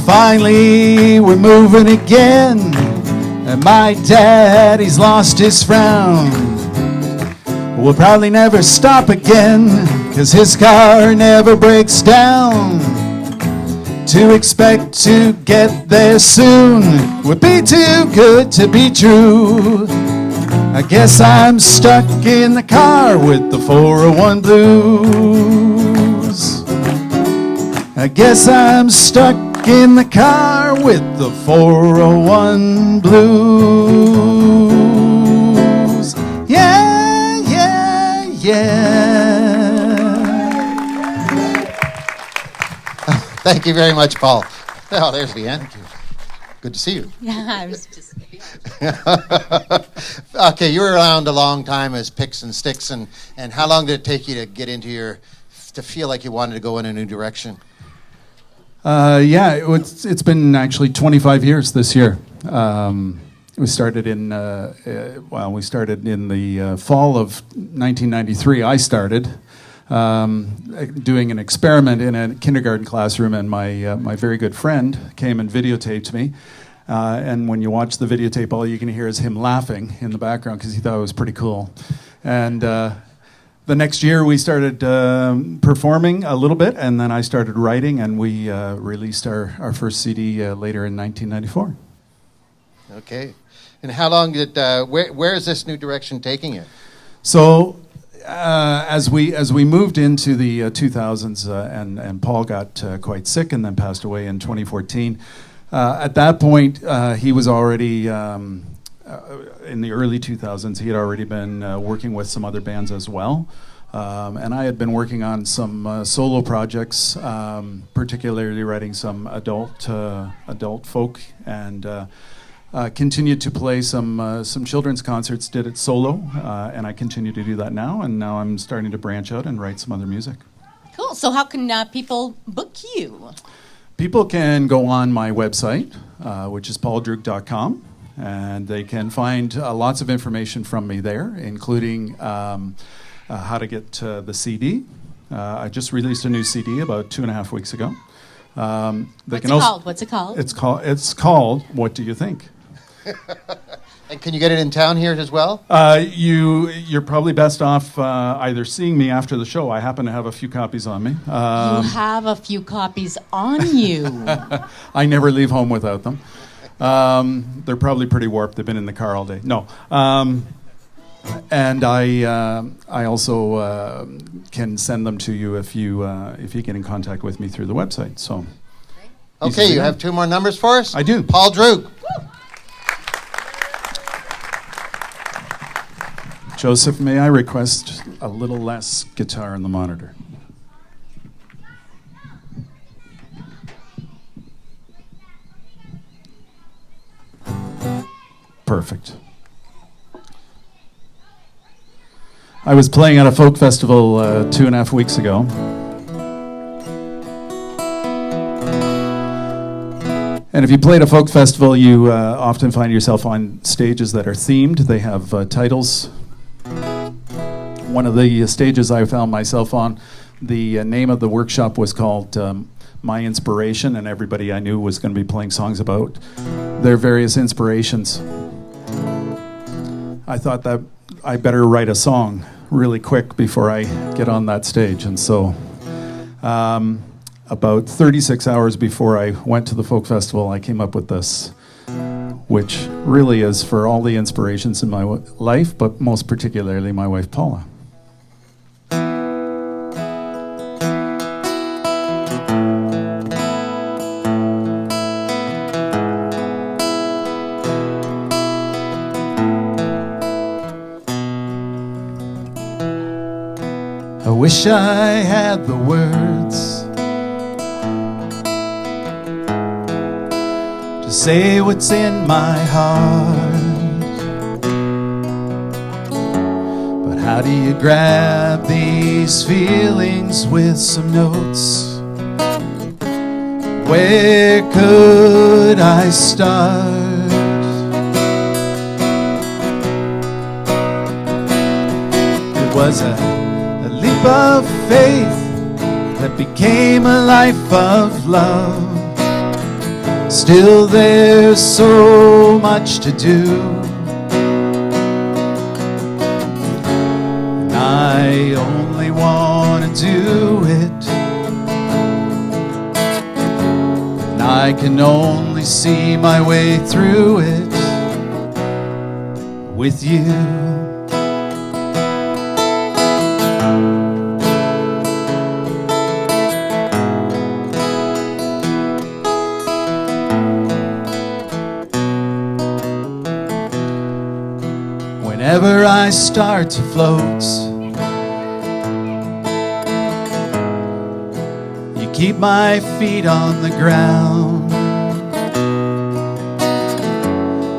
Finally, we're moving again, and my daddy's lost his frown. We'll probably never stop again, 'cause his car never breaks down. To expect to get there soon would be too good to be true. I guess I'm stuck in the car with the 401 blues. I guess I'm stuck in the car with the 401 blues. Yeah, yeah, yeah. Thank you very much, Paul. Oh, there's Liane. Good to see you. Yeah, I was just. Okay, you were around a long time as Picks and Sticks, and how long did it take you to get into to feel like you wanted to go in a new direction? It's been actually 25 years this year. We started in the fall of 1993. I started doing an experiment in a kindergarten classroom, and my very good friend came and videotaped me. And when you watch the videotape, all you can hear is him laughing in the background because he thought it was pretty cool. And the next year we started performing a little bit, and then I started writing, and we released our first CD later in 1994. Okay. And how long did, where is this new direction taking you? So as we moved into the 2000s, and Paul got quite sick and then passed away in 2014, at that point he was already, in the early 2000s, he had already been working with some other bands as well. And I had been working on some solo projects, particularly writing some adult folk, and continued to play some children's concerts, did it solo, and I continue to do that now, and now I'm starting to branch out and write some other music. Cool. So how can people book you? People can go on my website, which is pauldroog.com, and they can find lots of information from me there, including how to get the CD. I just released a new CD about 2.5 weeks ago. What's it called? It's called What Do You Think? And can you get it in town here as well? You're probably best off either seeing me after the show. I happen to have a few copies on me. You have a few copies on you. I never leave home without them. They're probably pretty warped. They've been in the car all day. No. And I also can send them to you if you get in contact with me through the website. So. Okay, you have 2 more numbers for us? I do. Paul Droog. Joseph, may I request a little less guitar in the monitor? Perfect. I was playing at a folk festival 2.5 weeks ago. And if you play at a folk festival, you often find yourself on stages that are themed. They have titles. One of the stages I found myself on, the name of the workshop was called My Inspiration, and everybody I knew was going to be playing songs about their various inspirations. I thought that I better write a song really quick before I get on that stage. And so about 36 hours before I went to the folk festival, I came up with this, which really is for all the inspirations in my life, but most particularly my wife, Paula. I wish I had the words to say what's in my heart, but how do you grab these feelings with some notes? Where could I start? It was a leap of faith that became a life of love. Still there's so much to do, and I only want to do it, and I can only see my way through it with you. Whenever I start to float, you keep my feet on the ground.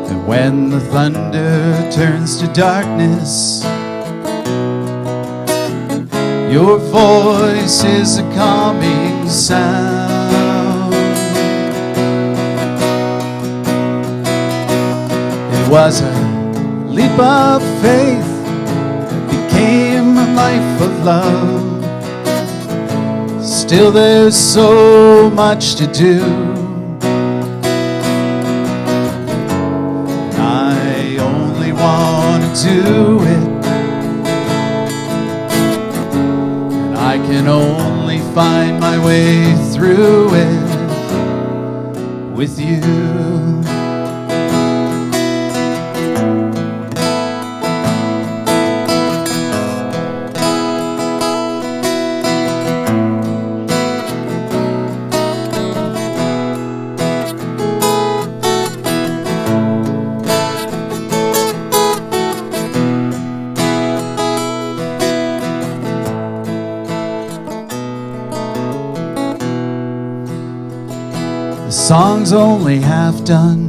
And when the thunder turns to darkness, your voice is a calming sound. It was a leap of faith became a life of love. Still there's so much to do, and I only want to do it, and I can only find my way through it with you. The song's only half done.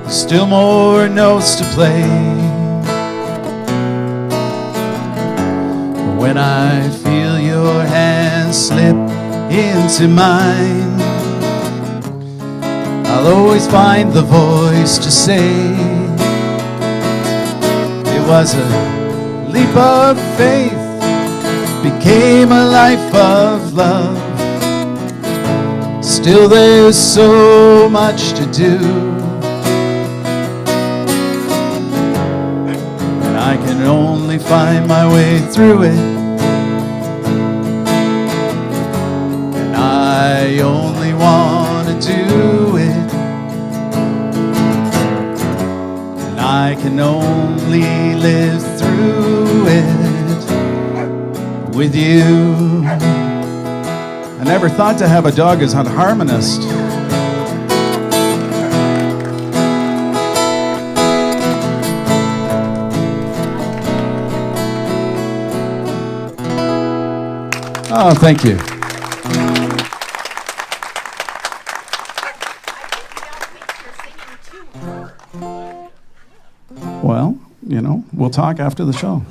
There's still more notes to play. When I feel your hand slip into mine, I'll always find the voice to say, it was a leap of faith, became a life of love. Still there's so much to do, and I can only find my way through it, and I only want to do it, and I can only live through it with you. I never thought to have a dog as a harmonist. Oh, thank you. we'll talk after the show.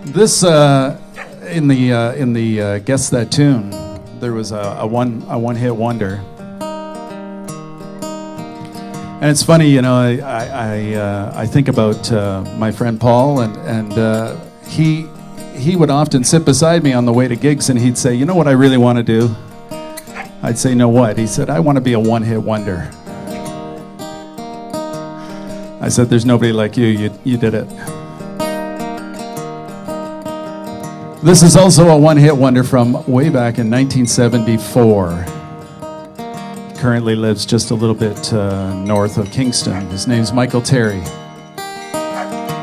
This in the Guess That Tune, there was a one-hit wonder. And it's funny, you know, I think about my friend Paul, and he would often sit beside me on the way to gigs, and he'd say, "You know what I really want to do?" I'd say, "No, what?" He said, "I want to be a one-hit wonder." I said, "There's nobody like you. You did it." This is also a one-hit wonder from way back in 1974. Currently lives just a little bit north of Kingston. His name's Michael Terry.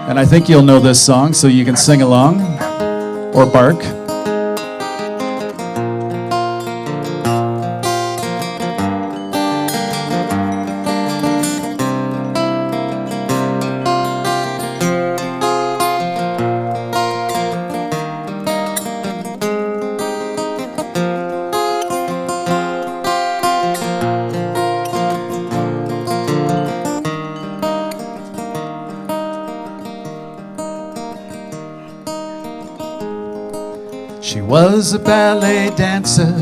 And I think you'll know this song, so you can sing along or bark. She was a ballet dancer.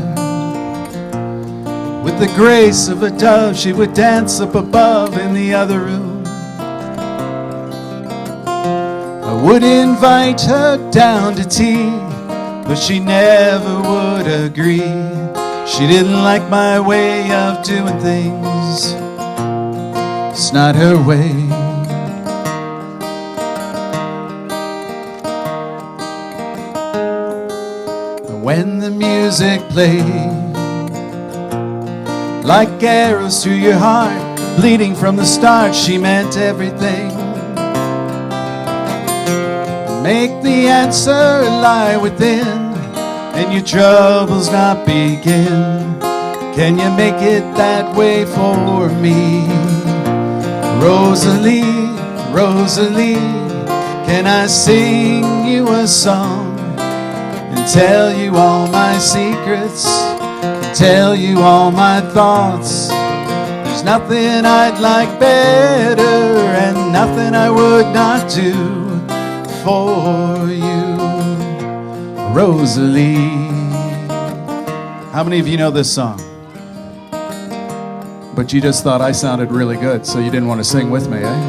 With the grace of a dove, she would dance up above in the other room. I would invite her down to tea, but she never would agree. She didn't like my way of doing things. It's not her way. When the music played, like arrows through your heart, bleeding from the start, she meant everything. Make the answer lie within, and your troubles not begin. Can you make it that way for me? Rosalie, Rosalie, can I sing you a song? And tell you all my secrets, and tell you all my thoughts. There's nothing I'd like better, and nothing I would not do for you, Rosalie. How many of you know this song? But you just thought I sounded really good, so you didn't want to sing with me, eh?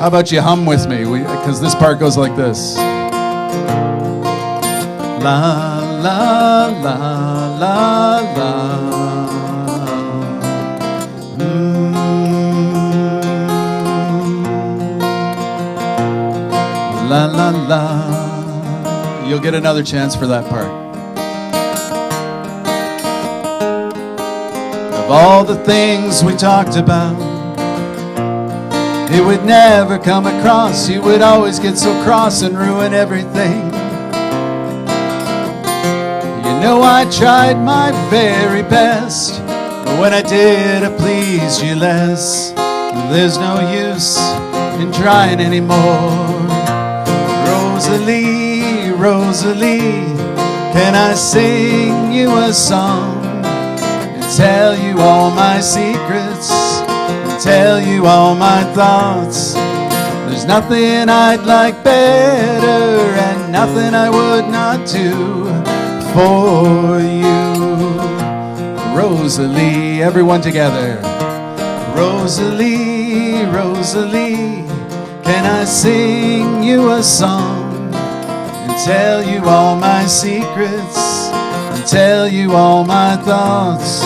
How about you hum with me? Because this part goes like this. La, la, la, la, la. La, la, la. You'll get another chance for that part. Of all the things we talked about, it would never come across. You would always get so cross and ruin everything. You know I tried my very best, but when I did, I pleased you less. There's no use in trying anymore. Rosalie, Rosalie, can I sing you a song and tell you all my secrets, and tell you all my thoughts? There's nothing I'd like better, and nothing I would not do for you, Rosalie. Everyone together. Rosalie, Rosalie, can I sing you a song and tell you all my secrets, and tell you all my thoughts?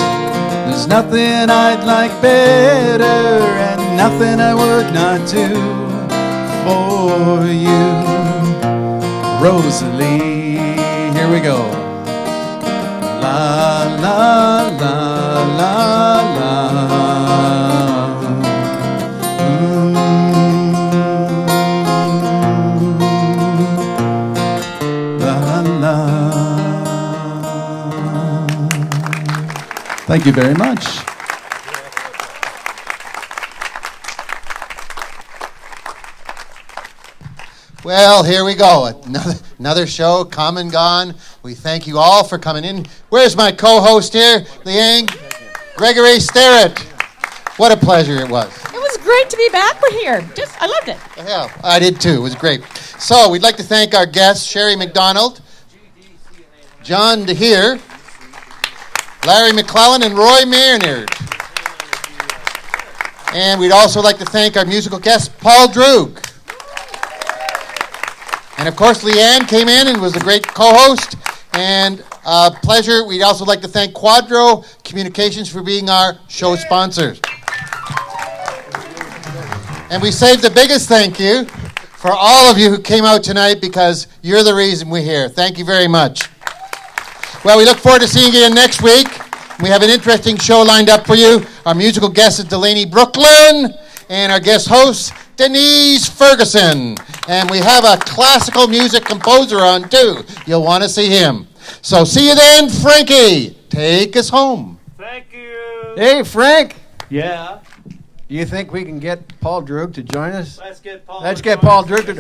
There's nothing I'd like better, and nothing I would not do for you, Rosalie. Here we go. La, la, la, la, la. Thank you very much. Well, here we go. Another show come and gone. We thank you all for coming in. Where's my co-host here, Liane Gregory-Sterritt? What a pleasure it was. It was great to be back here. I loved it. Hell, I did too. It was great. So we'd like to thank our guests, Sheri McDonald, John DeHeer, Larry McLellan, and Roy Maynard. And we'd also like to thank our musical guest, Paul Droog. And of course, Liane came in and was a great co-host. And pleasure. We'd also like to thank Quadro Communications for being our show sponsors. And we saved the biggest thank you for all of you who came out tonight because you're the reason we're here. Thank you very much. Well, we look forward to seeing you again next week. We have an interesting show lined up for you. Our musical guest is Delaney Brooklyn, and our guest host, Denise Ferguson. And we have a classical music composer on, too. You'll want to see him. So see you then, Frankie. Take us home. Thank you. Hey, Frank. Yeah. Do you think we can get Paul Droog to join us? Let's get Paul Droog to.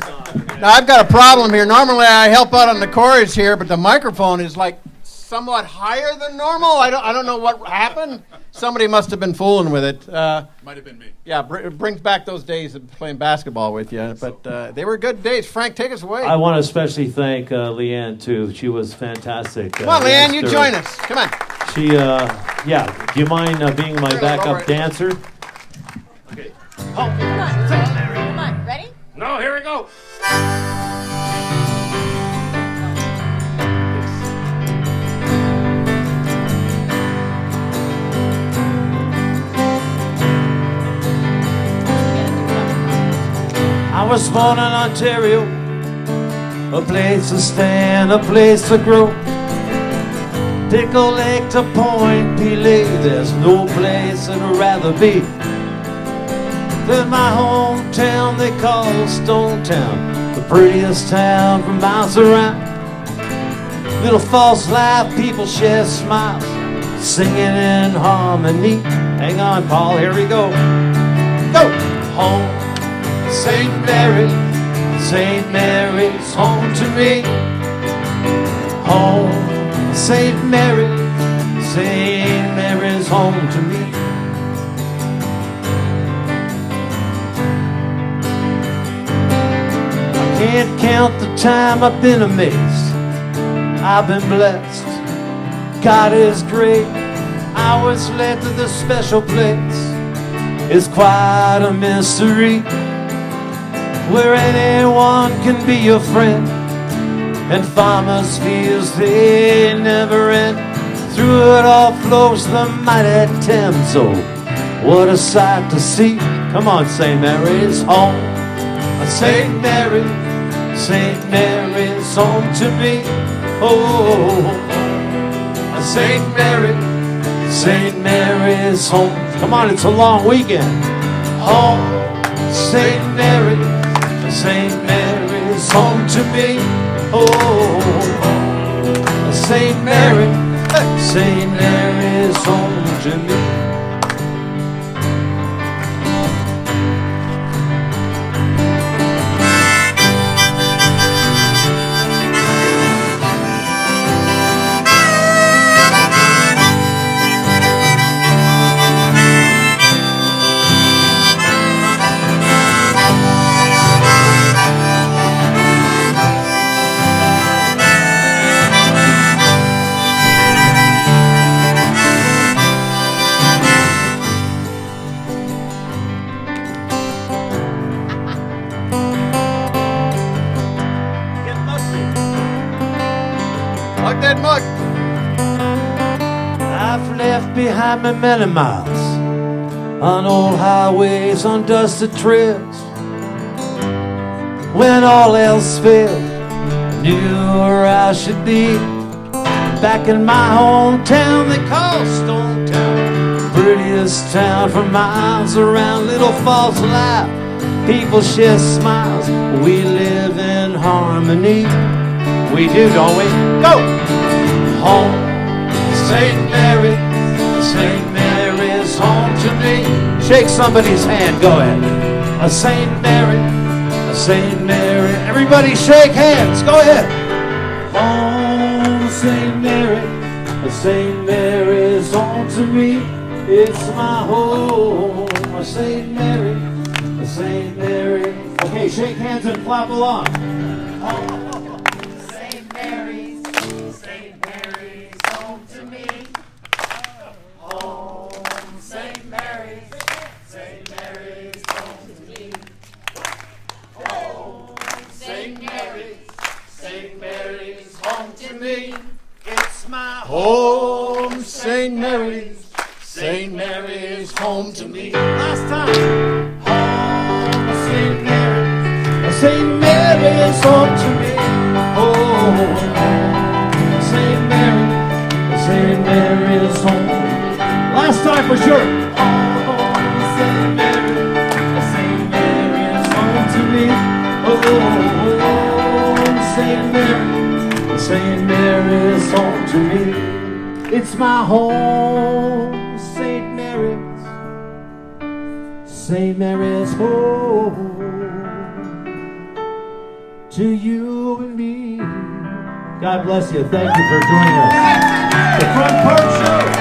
Now, I've got a problem here. Normally, I help out on the chorus here, but the microphone is like somewhat higher than normal. I don't know what happened. Somebody must have been fooling with it. Might have been me. Yeah, it brings back those days of playing basketball with you. But they were good days. Frank, take us away. I want to especially thank Liane, too. She was fantastic. Come on, Liane, you join us. Come on. She, do you mind being my backup dancer? Okay. Come on. Ready? No, here we go. I was born in Ontario, a place to stand, a place to grow. Pickle Lake to Point Pelee, there's no place I'd rather be than my hometown they call Stone Town, the prettiest town for miles around. Little false laugh, people share smiles, singing in harmony. Hang on, Paul, here we go. Go! Home. St. Mary's home to me. Home, St. Mary's home to me. I can't count the time I've been amazed. I've been blessed. God is great. I was led to this special place. It's quite a mystery, where anyone can be your friend, and farmers' fields they never end. Through it all flows the mighty Thames. Oh, what a sight to see! Come on, St. Mary's home, St. Mary's home to me. Oh, St. Mary's home. Come on, it's a long weekend. Home, St. Mary's home to me. Oh, St. Mary's home to me. I've left behind me many miles on old highways, on dusted trails. When all else failed, I knew where I should be. Back in my hometown they call Stone Town, prettiest town for miles around. Little false laugh, people share smiles. We live in harmony. We do, don't we? Go! Home, St. Mary's home to me. Shake somebody's hand, go ahead. A St. Mary. Everybody shake hands, go ahead. Home, St. Mary's home to me. It's my home. St. Mary, St. Mary. Okay, shake hands and clap along. St. Mary's home to me. Home, St. Mary's home to me. Home, St. Mary's home to me. It's my home, St. Mary's home to me. Last time. Home, St. Mary's home to me. Oh, St. Mary's home to me. Last time for sure. Oh, St. Mary's home to me. Oh, St. Mary's home to me. It's my home, St. Mary's home to you and me. God bless you. Thank you for joining us. The Front Porch Show.